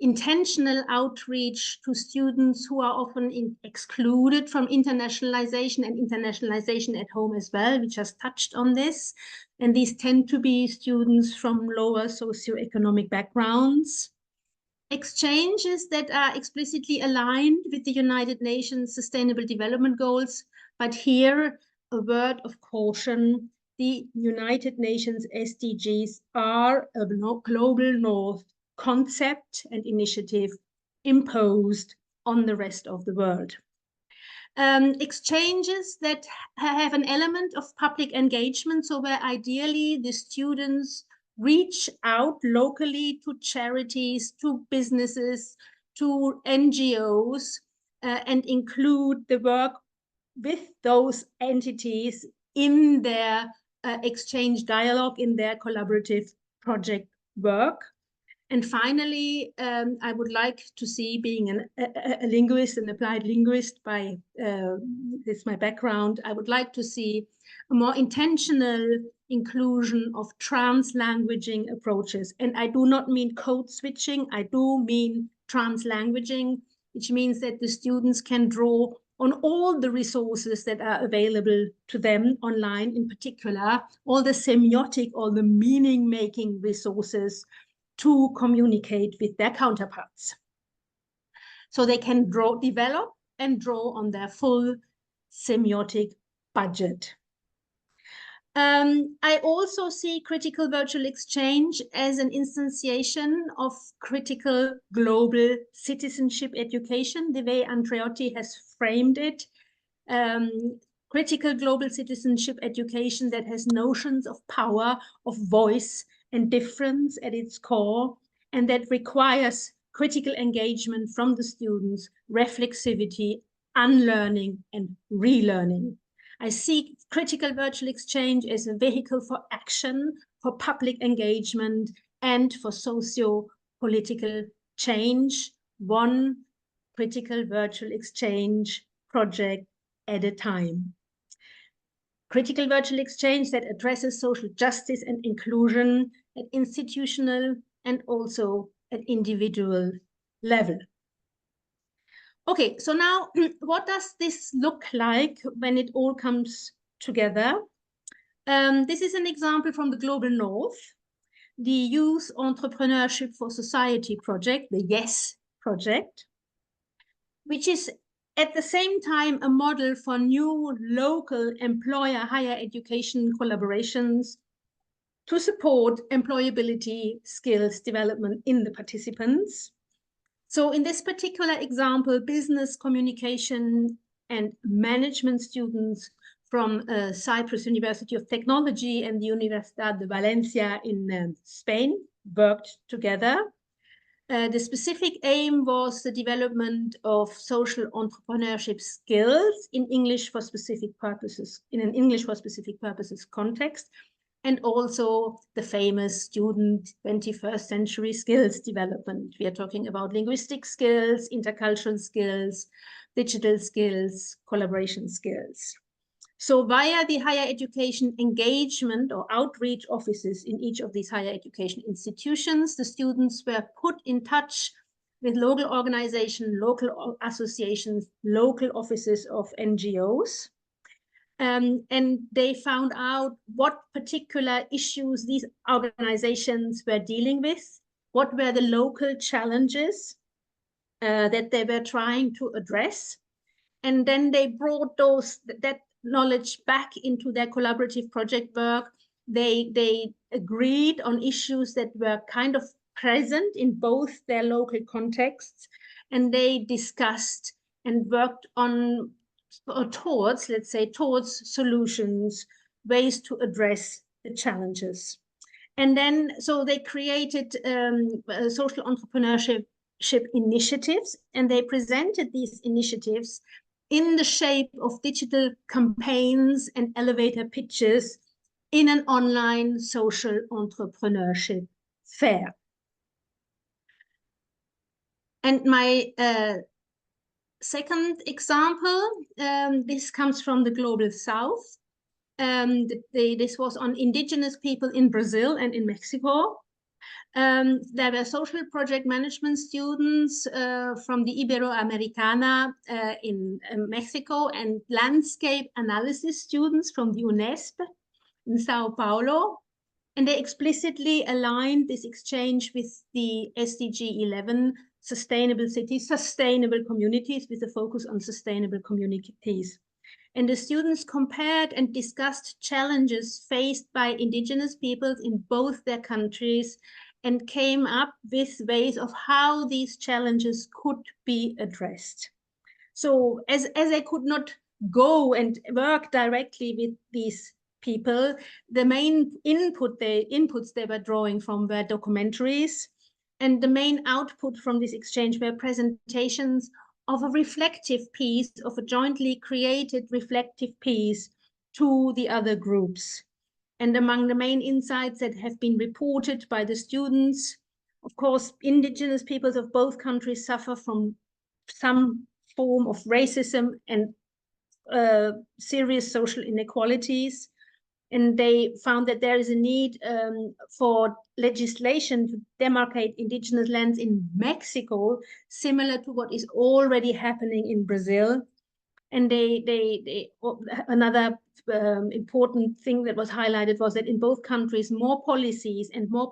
intentional outreach to students who are often excluded from internationalization and internationalization at home as well. We just touched on this. And these tend to be students from lower socioeconomic backgrounds. Exchanges that are explicitly aligned with the United Nations Sustainable Development Goals. But here, a word of caution. The United Nations SDGs are a global north concept and initiative imposed on the rest of the world. Exchanges that have an element of public engagement, so where ideally the students reach out locally to charities, to businesses, to NGOs, and include the work with those entities in their exchange dialogue, in their collaborative project work. And finally, I would like to see, being a linguist, an applied linguist by this my background, I would like to see a more intentional inclusion of trans-languaging approaches. And I do not mean code switching, I do mean trans-languaging, which means that the students can draw on all the resources that are available to them online, in particular, all the semiotic, all the meaning-making resources to communicate with their counterparts. So they can develop and draw on their full semiotic budget. I also see critical virtual exchange as an instantiation of critical global citizenship education, the way Andreotti has framed it. Critical global citizenship education that has notions of power, of voice and difference at its core, and that requires critical engagement from the students, reflexivity, unlearning and relearning. I see critical virtual exchange as a vehicle for action, for public engagement, and for socio-political change, one critical virtual exchange project at a time. Critical virtual exchange that addresses social justice and inclusion at institutional and also at individual level. Okay, so now what does this look like when it all comes together? This is an example from the Global North, the Youth Entrepreneurship for Society project, the YES project, which is at the same time a model for new local employer higher education collaborations to support employability skills development in the participants. So in this particular example, business communication and management students from Cyprus University of Technology and the Universidad de Valencia in Spain worked together. The specific aim was the development of social entrepreneurship skills in English for specific purposes, in an English for specific purposes context, and also the famous student 21st century skills development. We are talking about linguistic skills, intercultural skills, digital skills, collaboration skills. So via the higher education engagement or outreach offices in each of these higher education institutions, the students were put in touch with local organizations, local associations, local offices of NGOs. And they found out what particular issues these organizations were dealing with, what were the local challenges that they were trying to address. And then they brought that knowledge back into their collaborative project work. They agreed on issues that were kind of present in both their local contexts, and they discussed and worked on towards, let's say, towards solutions, ways to address the challenges. And then, so they created social entrepreneurship initiatives, and they presented these initiatives in the shape of digital campaigns and elevator pitches in an online social entrepreneurship fair. And my second example, this comes from the Global South. This was on indigenous people in Brazil and in Mexico. There were social project management students from the Iberoamericana in Mexico, and landscape analysis students from the UNESCO in Sao Paulo. And they explicitly aligned this exchange with the SDG 11, sustainable cities, sustainable communities, with a focus on sustainable communities. And the students compared and discussed challenges faced by indigenous peoples in both their countries, and came up with ways of how these challenges could be addressed. So as I could not go and work directly with these people, the main inputs they were drawing from were documentaries, and the main output from this exchange were presentations of a reflective piece, of a jointly created reflective piece to the other groups. And among the main insights that have been reported by the students Of course, indigenous peoples of both countries suffer from some form of racism and serious social inequalities. And they found that there is a need for legislation to demarcate indigenous lands in Mexico, similar to what is already happening in Brazil. And another important thing that was highlighted was that in both countries, more policies and more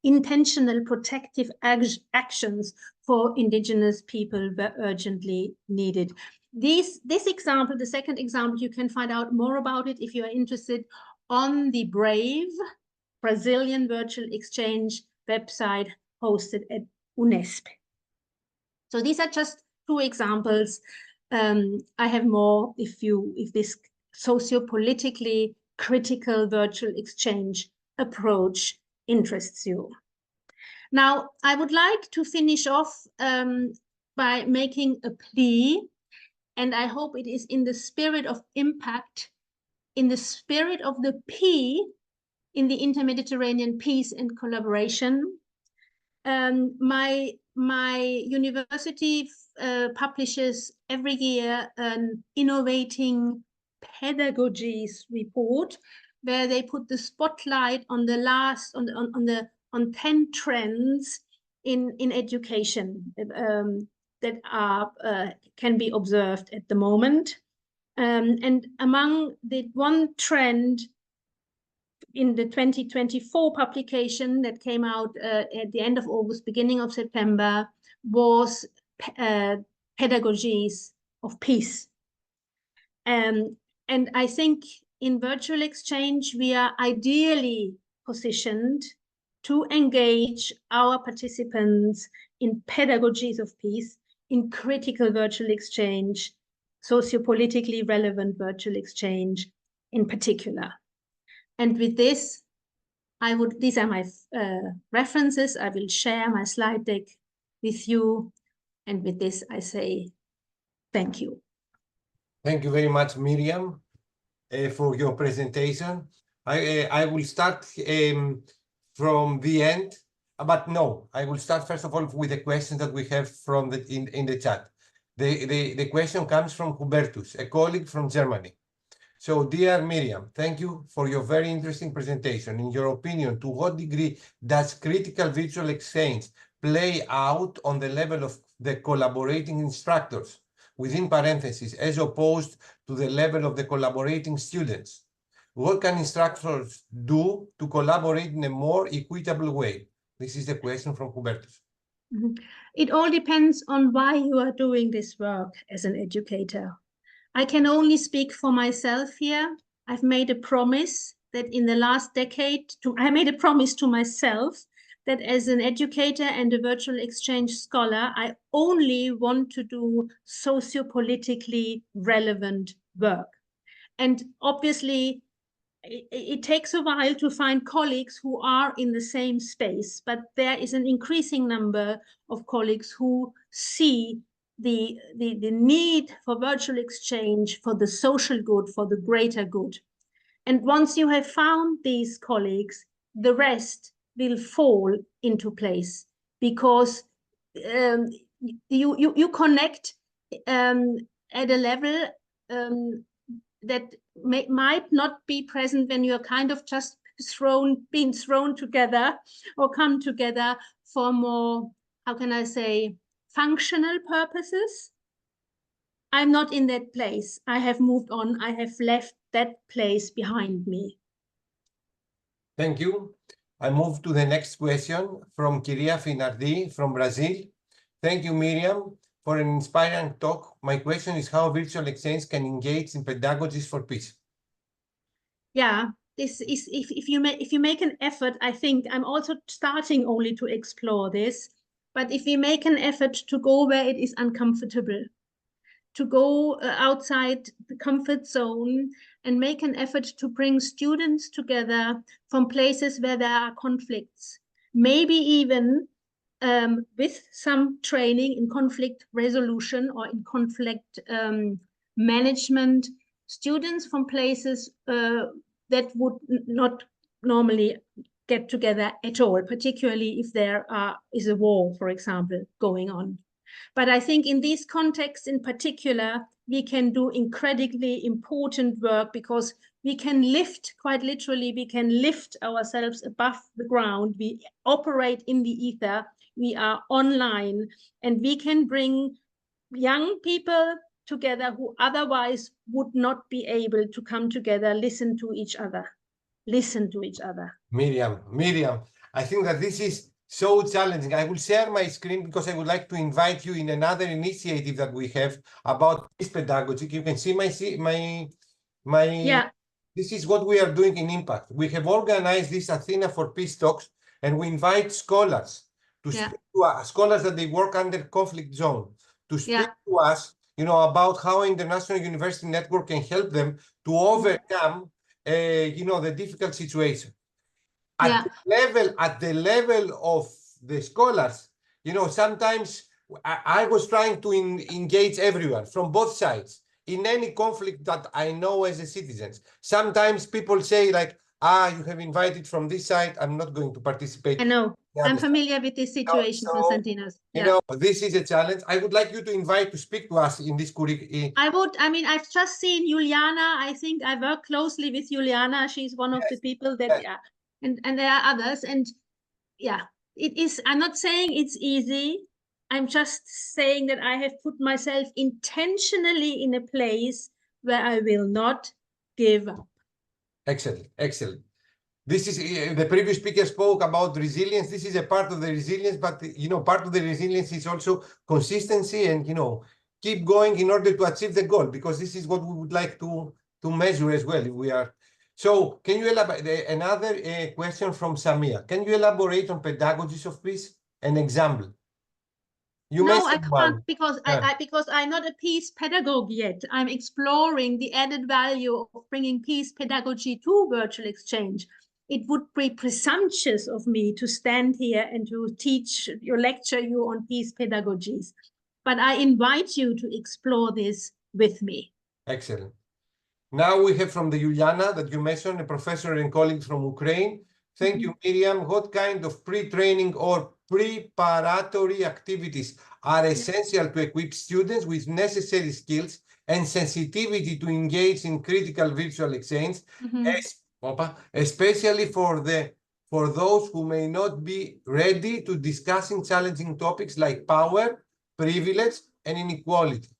intentional protective actions for indigenous people were urgently needed. This example, the second example, you can find out more about it if you are interested on the BRAVE, Brazilian Virtual Exchange website hosted at UNESCO. So these are just two examples. I have more if this socio-politically critical virtual exchange approach interests you. Now, I would like to finish off by making a plea, and I hope it is in the spirit of impact, in the spirit of the P in the Inter-Mediterranean peace and collaboration. My university publishes every year an innovating pedagogies report where they put the spotlight on the on 10 trends in education that are can be observed at the moment. And among the one trend in the 2024 publication that came out at the end of August, beginning of September, was pedagogies of peace. And I think in virtual exchange, we are ideally positioned to engage our participants in pedagogies of peace, in critical virtual exchange, socio-politically relevant virtual exchange in particular. And with this, these are my references. I will share my slide deck with you. And with this, I say thank you. Thank you very much, Miriam, for your presentation. I will start from the end, but no, I will start first of all with the questions that we have from in the chat. The question comes from Hubertus, a colleague from Germany. So, dear Miriam, thank you for your very interesting presentation. In your opinion, to what degree does critical virtual exchange play out on the level of the collaborating instructors, within parentheses, as opposed to the level of the collaborating students? What can instructors do to collaborate in a more equitable way? This is the question from Hubertus. Mm-hmm. It all depends on why you are doing this work as an educator. I can only speak for myself here. I've made a promise that in the last decade, I made a promise to myself that as an educator and a virtual exchange scholar, I only want to do socio-politically relevant work. And obviously, it takes a while to find colleagues who are in the same space, but there is an increasing number of colleagues who see the need for virtual exchange for the social good, for the greater good. And once you have found these colleagues, the rest will fall into place because you connect at a level that might not be present when you're kind of just being thrown together or come together for more, how can I say, functional purposes. I'm not in that place. I have moved on. I have left that place behind me. Thank you. I move to the next question from Kyria Finardi from Brazil. Thank you, Miriam, for an inspiring talk. My question is how virtual exchange can engage in pedagogies for peace. Yeah, this is if you make an effort, I think I'm also starting only to explore this, but if we make an effort to go where it is uncomfortable, to go outside the comfort zone and make an effort to bring students together from places where there are conflicts, maybe even with some training in conflict resolution or in conflict management, students from places that would not normally get together at all, particularly if there is a war, for example, going on. But I think in these contexts in particular, we can do incredibly important work because we can lift, quite literally, we can lift ourselves above the ground. We operate in the ether, we are online, and we can bring young people together who otherwise would not be able to come together, listen to each other. Miriam, I think that this is so challenging. I will share my screen because I would like to invite you in another initiative that we have about peace pedagogy. You can see my yeah. This is what we are doing in Impact. We have organized this ATHENA for Peace Talks, and we invite scholars to speak to us, scholars that they work under conflict zone, to speak to us, about how international university network can help them to overcome, the difficult situation. At the level of the scholars, sometimes I was trying to engage everyone from both sides in any conflict that I know as a citizen. Sometimes people say like, you have invited from this side, I'm not going to participate. I know. I'm familiar with this situation, Konstantinos. This is a challenge. I would like you to speak to us in this curriculum. I've just seen Juliana. I think I work closely with Juliana. She's one of the people that, and there are others. And it is, I'm not saying it's easy. I'm just saying that I have put myself intentionally in a place where I will not give up. Excellent. This is the previous speaker spoke about resilience. This is a part of the resilience, but part of the resilience is also consistency and keep going in order to achieve the goal, because this is what we would like to measure as well if we are. So can you elaborate? Another question from Samia. Can you elaborate on pedagogies of peace? An example. No, I can't because because I'm not a peace pedagogue yet. I'm exploring the added value of bringing peace pedagogy to virtual exchange. It would be presumptuous of me to stand here and to teach or lecture you on peace pedagogies. But I invite you to explore this with me. Excellent. Now we have from the Juliana that you mentioned, a professor and colleague from Ukraine. Thank you, Miriam. What kind of pre-training or preparatory activities are essential to equip students with necessary skills and sensitivity to engage in critical virtual exchange, especially for those who may not be ready to discussing challenging topics like power, privilege, and inequality?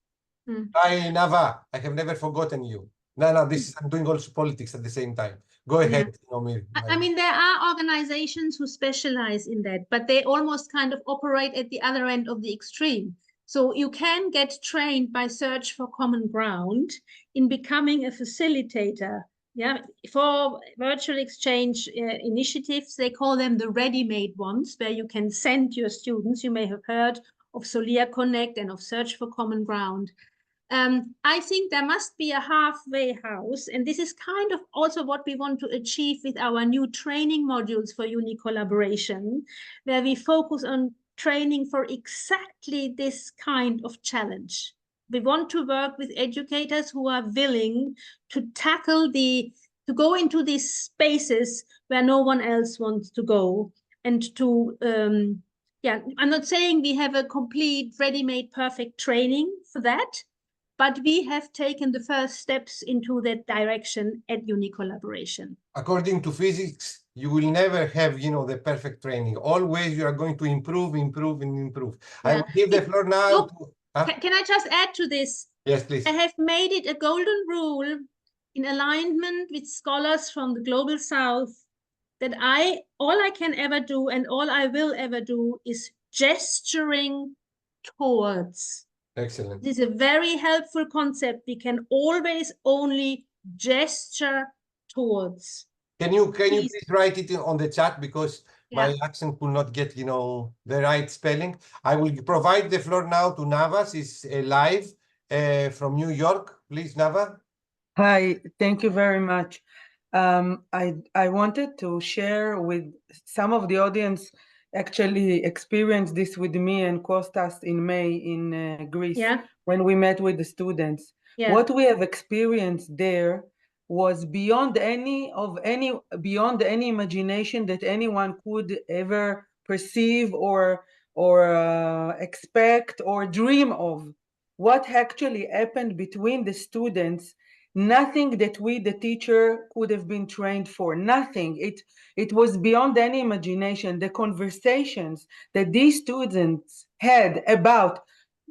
Hi, Nava. I have never forgotten you. No, I'm doing also politics at the same time. Go ahead. I mean, there are organizations who specialize in that, but they almost kind of operate at the other end of the extreme. So you can get trained by Search for Common Ground in becoming a facilitator. For virtual exchange initiatives, they call them the ready-made ones, where you can send your students. You may have heard of Solia Connect and of Search for Common Ground. I think there must be a halfway house, and this is kind of also what we want to achieve with our new training modules for uni-collaboration, where we focus on training for exactly this kind of challenge. We want to work with educators who are willing to tackle to go into these spaces where no one else wants to go, and to, I'm not saying we have a complete ready-made perfect training for that, but we have taken the first steps into that direction at uni-collaboration. According to physics, you will never have, the perfect training. Always you are going to improve. I will give the floor now Can I just add to this? Yes, please. I have made it a golden rule in alignment with scholars from the Global South that all I can ever do and all I will ever do is gesturing towards. Excellent. This is a very helpful concept. We can always only gesture towards. Can you please write it on the chat, because my accent will not get, the right spelling. I will provide the floor now to Nava. She's live from New York. Please, Nava. Hi, thank you very much. I wanted to share with some of the audience actually experienced this with me and Kostas in May in Greece when we met with the students. What we have experienced there was beyond any imagination that anyone could ever perceive or expect or dream of. What actually happened between the students, nothing that we, the teacher, could have been trained for, nothing. It was beyond any imagination. The conversations that these students had about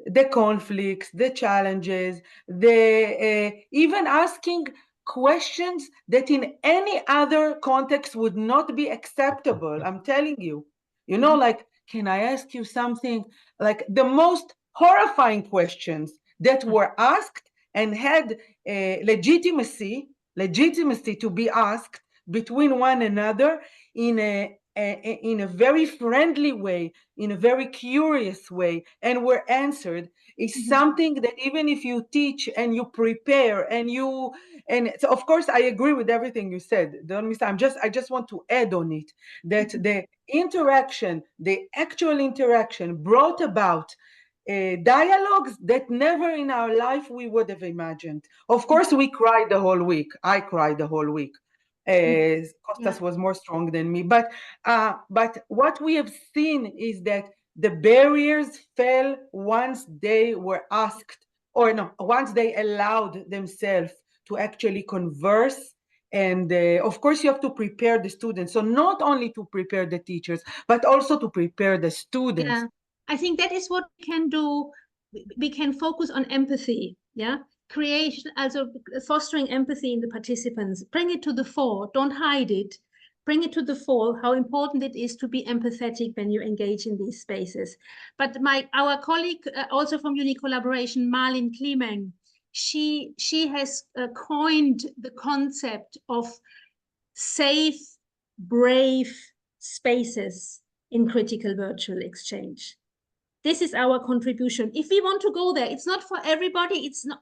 the conflicts, the challenges, even asking questions that in any other context would not be acceptable. I'm telling you, like, can I ask you something? Like the most horrifying questions that were asked and had legitimacy to be asked between one another in a very friendly way, in a very curious way, and were answered, is something that even if you teach and you prepare and so of course I agree with everything you said. Don't miss. I just want to add on it that the actual interaction brought about dialogues that never in our life we would have imagined. Of course, we cried the whole week. I cried the whole week. Costas was more strong than me. But what we have seen is that the barriers fell once they were asked, or no, once they allowed themselves to actually converse. And of course, you have to prepare the students. So not only to prepare the teachers, but also to prepare the students. Yeah, I think that is what we can do. We can focus on empathy. Yeah, creation, also fostering empathy in the participants. Bring it to the fore. Don't hide it. Bring it to the fore. How important it is to be empathetic when you engage in these spaces. But our colleague, also from Uni Collaboration, Marlene Klimeng, she has coined the concept of safe, brave spaces in critical virtual exchange. This is our contribution. If we want to go there, it's not for everybody. It's not.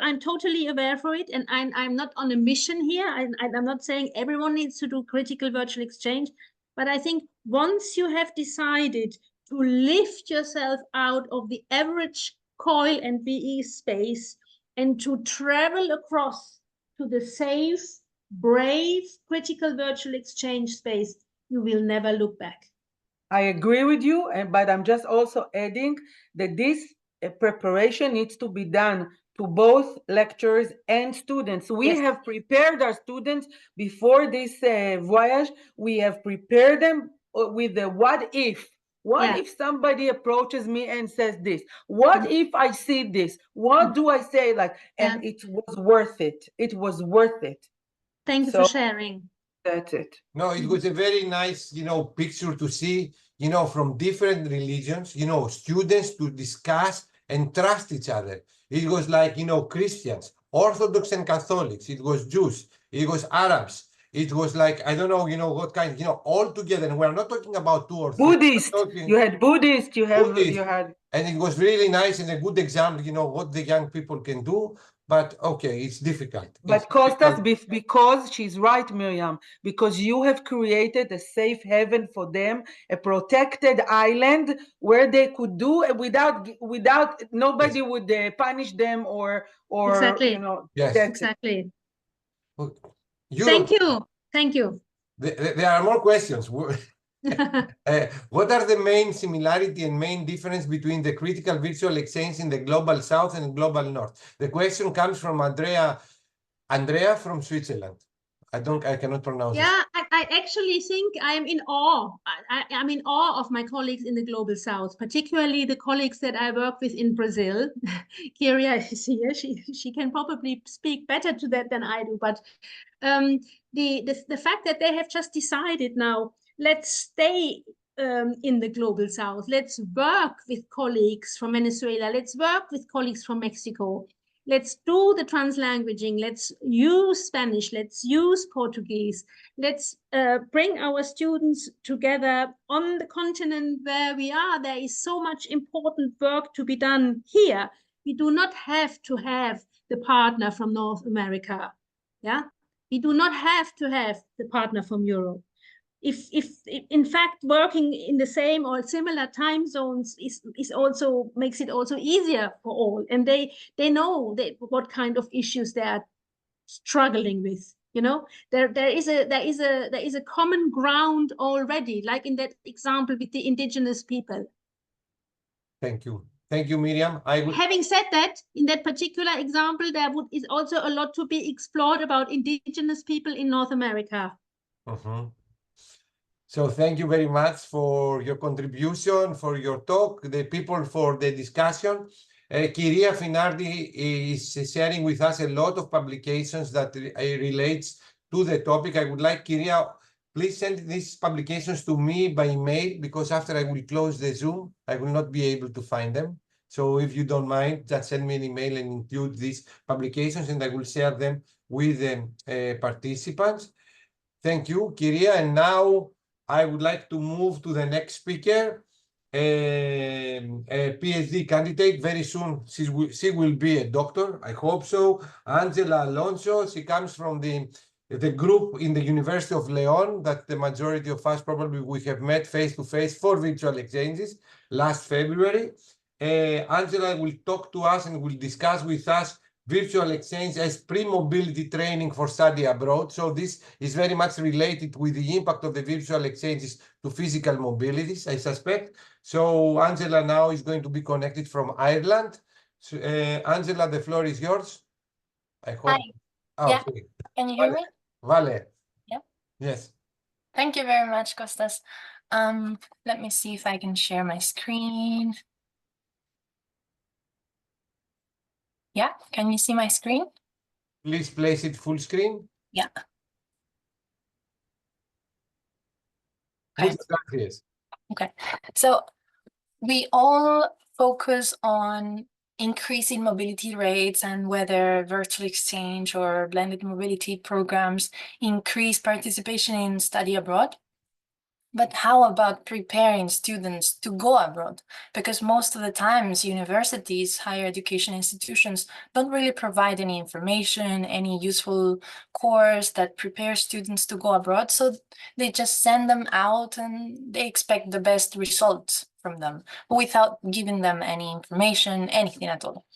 I'm totally aware for it, and I'm not on a mission here. I'm not saying everyone needs to do critical virtual exchange, but I think once you have decided to lift yourself out of the average COIL and BE space and to travel across to the safe, brave, critical virtual exchange space, you will never look back. I agree with you, but I'm just also adding that this preparation needs to be done to both lecturers and students. We have prepared our students before this voyage. We have prepared them with the what if. What if somebody approaches me and says this? What if I see this? What do I say? And it was worth it. It was worth it. Thank you for sharing. That's it. No, it was a very nice, picture to see, from different religions, students to discuss and trust each other. It was like, Christians, Orthodox and Catholics. It was Jews. It was Arabs. It was like, I don't know, what kind, all together. And we're not talking about 2 or 3. Buddhist. You had Buddhist. You had. And it was really nice and a good example, what the young people can do. But okay, it's difficult. But Costas, because she's right, Miriam, because you have created a safe haven for them, a protected island where they could do without nobody would punish them or exactly. Exactly. Thank you. There are more questions. What are the main similarity and main difference between the critical virtual exchange in the global south and global north? The question comes from Andrea from Switzerland. I cannot pronounce it. I actually think I'm in awe. I'm in awe of my colleagues in the global south, particularly the colleagues that I work with in Brazil. Kyria is here. She can probably speak better to that than I do. But the fact that they have just decided now, let's stay in the global south. Let's work with colleagues from Venezuela. Let's work with colleagues from Mexico. Let's do the translanguaging. Let's use Spanish. Let's use Portuguese. Let's bring our students together on the continent where we are. There is so much important work to be done here. We do not have to have the partner from North America. Yeah, we do not have to have the partner from Europe. If in fact working in the same or similar time zones is also makes it also easier for all, and they know what kind of issues they are struggling with. You know, there is a common ground already, like in that example with the indigenous people. Thank you. Thank you, Miriam. Having said that, in that particular example, there is also a lot to be explored about indigenous people in North America. So thank you very much for your contribution, for your talk, the people for the discussion. Kyria Finardi is sharing with us a lot of publications that relates to the topic. I would like, Kyria, please send these publications to me by email, because after I will close the Zoom, I will not be able to find them. So if you don't mind, just send me an email and include these publications, and I will share them with the participants. Thank you, Kyria. And now I would like to move to the next speaker, a PhD candidate. Very soon, she will be a doctor. I hope so. Angela Alonso. She comes from the group in the University of León that the majority of us probably we have met face-to-face for virtual exchanges last February. Angela will talk to us and will discuss with us virtual exchange as pre-mobility training for study abroad. So this is very much related with the impact of the virtual exchanges to physical mobilities, I suspect. So Angela now is going to be connected from Ireland. So, Angela, the floor is yours. I hope. Hi. Oh, Yeah. okay. Can you hear me? Vale. Yep. Yes. Thank you very much, Kostas. Let me see if I can share my screen. Yeah, can you see my screen? Please place it full screen. Yeah. Okay. Yes. Okay. So we all focus on increasing mobility rates and whether virtual exchange or blended mobility programs increase participation in study abroad. But how about preparing students to go abroad? Because most of the times universities, higher education institutions don't really provide any information, any useful course that prepares students to go abroad. So they just send them out and they expect the best results from them without giving them any information, anything at all.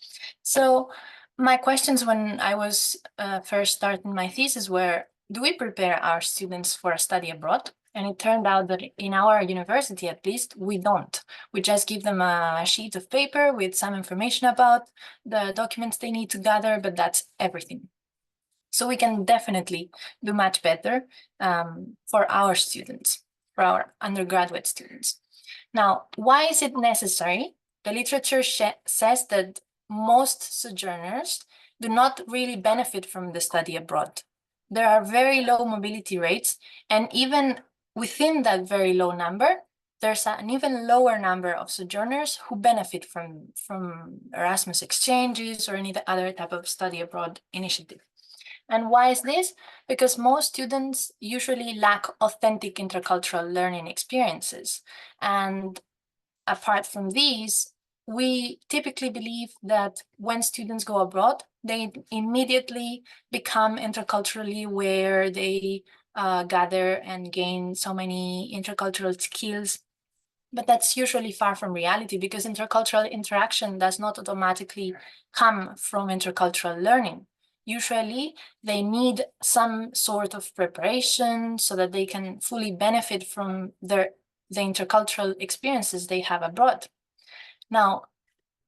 So my questions when I was first starting my thesis were, do we prepare our students for a study abroad? And it turned out that in our university, at least, we don't. We just give them a sheet of paper with some information about the documents they need to gather, but that's everything. So we can definitely do much better for our students, for our undergraduate students. Now, why is it necessary? The literature says that most sojourners do not really benefit from the study abroad. There are very low mobility rates, and even within that very low number, there's an even lower number of sojourners who benefit from Erasmus exchanges or any other type of study abroad initiative. And why is this? Because most students usually lack authentic intercultural learning experiences. And apart from these, we typically believe that when students go abroad, they immediately become interculturally aware, they gather and gain so many intercultural skills. But that's usually far from reality because intercultural interaction does not automatically come from intercultural learning. Usually, they need some sort of preparation so that they can fully benefit from the intercultural experiences they have abroad. Now,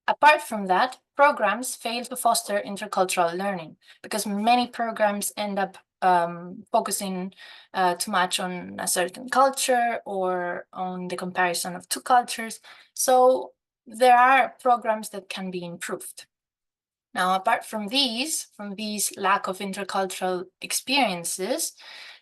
apart from that, programs fail to foster intercultural learning because many programs end up focusing too much on a certain culture or on the comparison of two cultures. So there are programs that can be improved. Now, apart from these lack of intercultural experiences,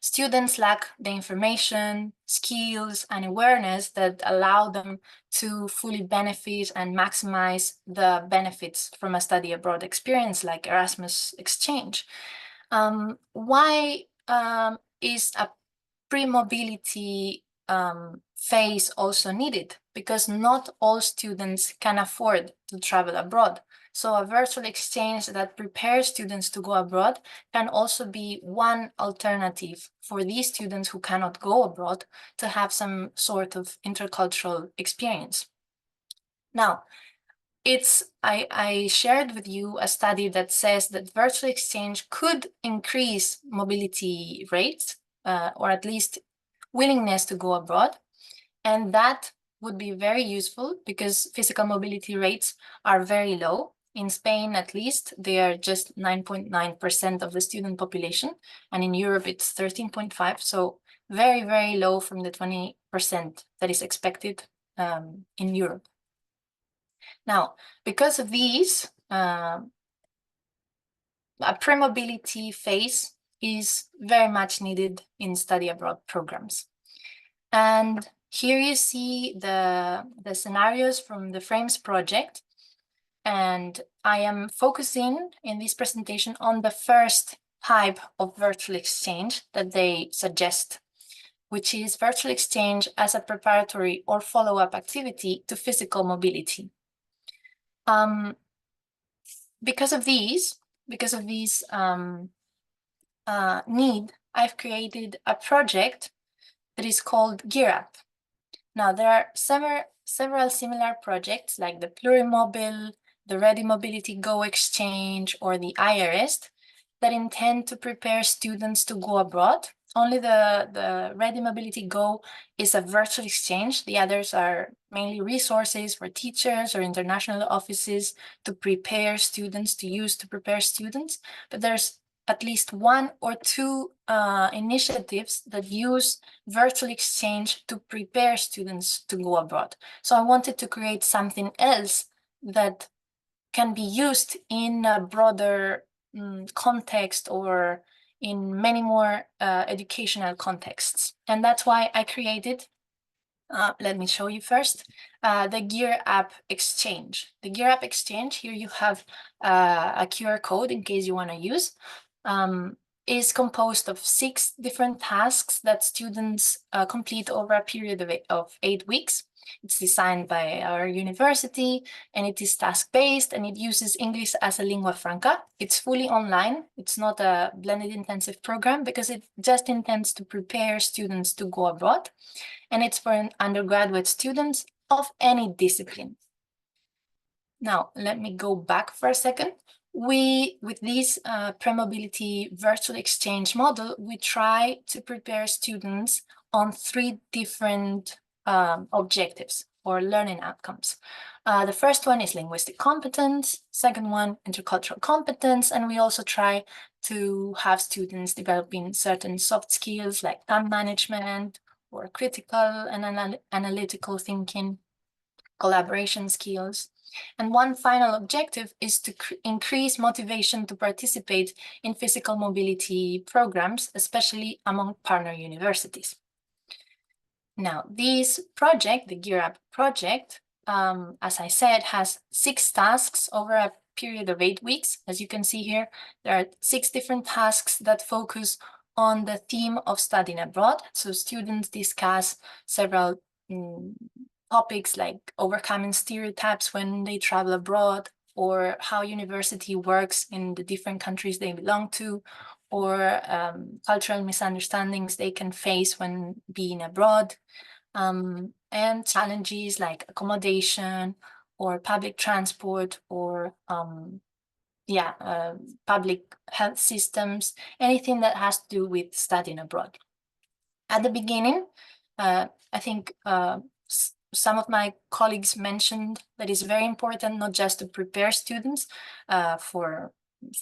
students lack the information, skills, and awareness that allow them to fully benefit and maximize the benefits from a study abroad experience like Erasmus exchange. Why is a pre-mobility phase also needed? Because not all students can afford to travel abroad. So a virtual exchange that prepares students to go abroad can also be one alternative for these students who cannot go abroad to have some sort of intercultural experience. Now, I shared with you a study that says that virtual exchange could increase mobility rates, or at least willingness to go abroad. And that would be very useful because physical mobility rates are very low. In Spain, at least, they are just 9.9% of the student population. And in Europe, it's 13.5%. So very, very low from the 20% that is expected in Europe. Now, because of these, a pre-mobility phase is very much needed in study abroad programs. And here you see the scenarios from the FRAMES project. And I am focusing in this presentation on the first type of virtual exchange that they suggest, which is virtual exchange as a preparatory or follow-up activity to physical mobility. Because of these need, I've created a project that is called Gear Up. Now, there are several similar projects like the Plurimobil, the Ready Mobility Go Exchange, or the IREST that intend to prepare students to go abroad. Only the Ready Mobility Go is a virtual exchange. The others are mainly resources for teachers or international offices to prepare students, to use to prepare students. But there's at least one or two initiatives that use virtual exchange to prepare students to go abroad. So I wanted to create something else that can be used in a broader context or in many more educational contexts. And that's why I created, let me show you first, the Gear Up Exchange. The Gear Up Exchange, here you have a QR code in case you want to use, is composed of 6 different tasks that students complete over a period of 8 weeks. It's designed by our university, and it is task-based, and it uses English as a lingua franca. It's fully online. It's not a blended intensive program because it just intends to prepare students to go abroad, and it's for undergraduate students of any discipline. Now, let me go back for a second. With this pre-mobility virtual exchange model, we try to prepare students on 3 different objectives or learning outcomes. The first one is linguistic competence, second one, intercultural competence, and we also try to have students developing certain soft skills like time management or critical and analytical thinking, collaboration skills. And one final objective is to increase motivation to participate in physical mobility programs, especially among partner universities. Now, this project, the Gear Up project, as I said, has 6 tasks over a period of 8 weeks. As you can see here, there are 6 different tasks that focus on the theme of studying abroad. So students discuss several topics like overcoming stereotypes when they travel abroad, or how university works in the different countries they belong to, or cultural misunderstandings they can face when being abroad, and challenges like accommodation or public transport or public health systems, anything that has to do with studying abroad. At the beginning, I think some of my colleagues mentioned that it's very important not just to prepare students for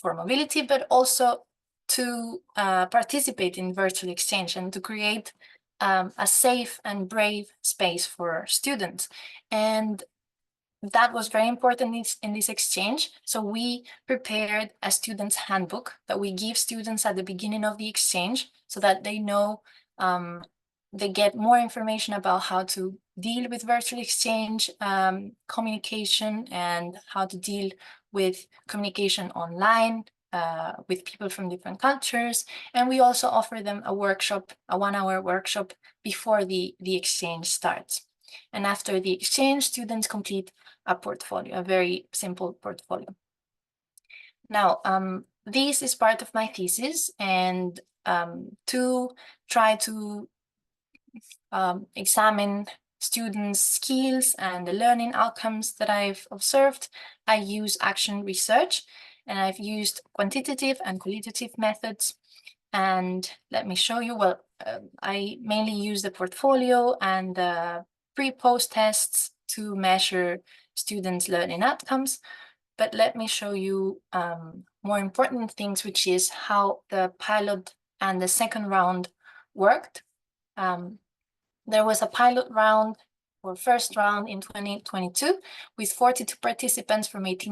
mobility, but also to participate in virtual exchange and to create a safe and brave space for students. And that was very important in this exchange. So we prepared a student's handbook that we give students at the beginning of the exchange so that they know, they get more information about how to deal with virtual exchange communication and how to deal with communication online with people from different cultures. And we also offer them a workshop, a 1-hour workshop before the exchange starts. And after the exchange, students complete a portfolio, a very simple portfolio. Now, this is part of my thesis, and to try to examine students' skills and the learning outcomes that I've observed, I use action research, and I've used quantitative and qualitative methods. And let me show you, well, I mainly use the portfolio and the pre-post tests to measure students' learning outcomes. But let me show you more important things, which is how the pilot and the second round worked. There was a pilot round or first round in 2022 with 42 participants from 18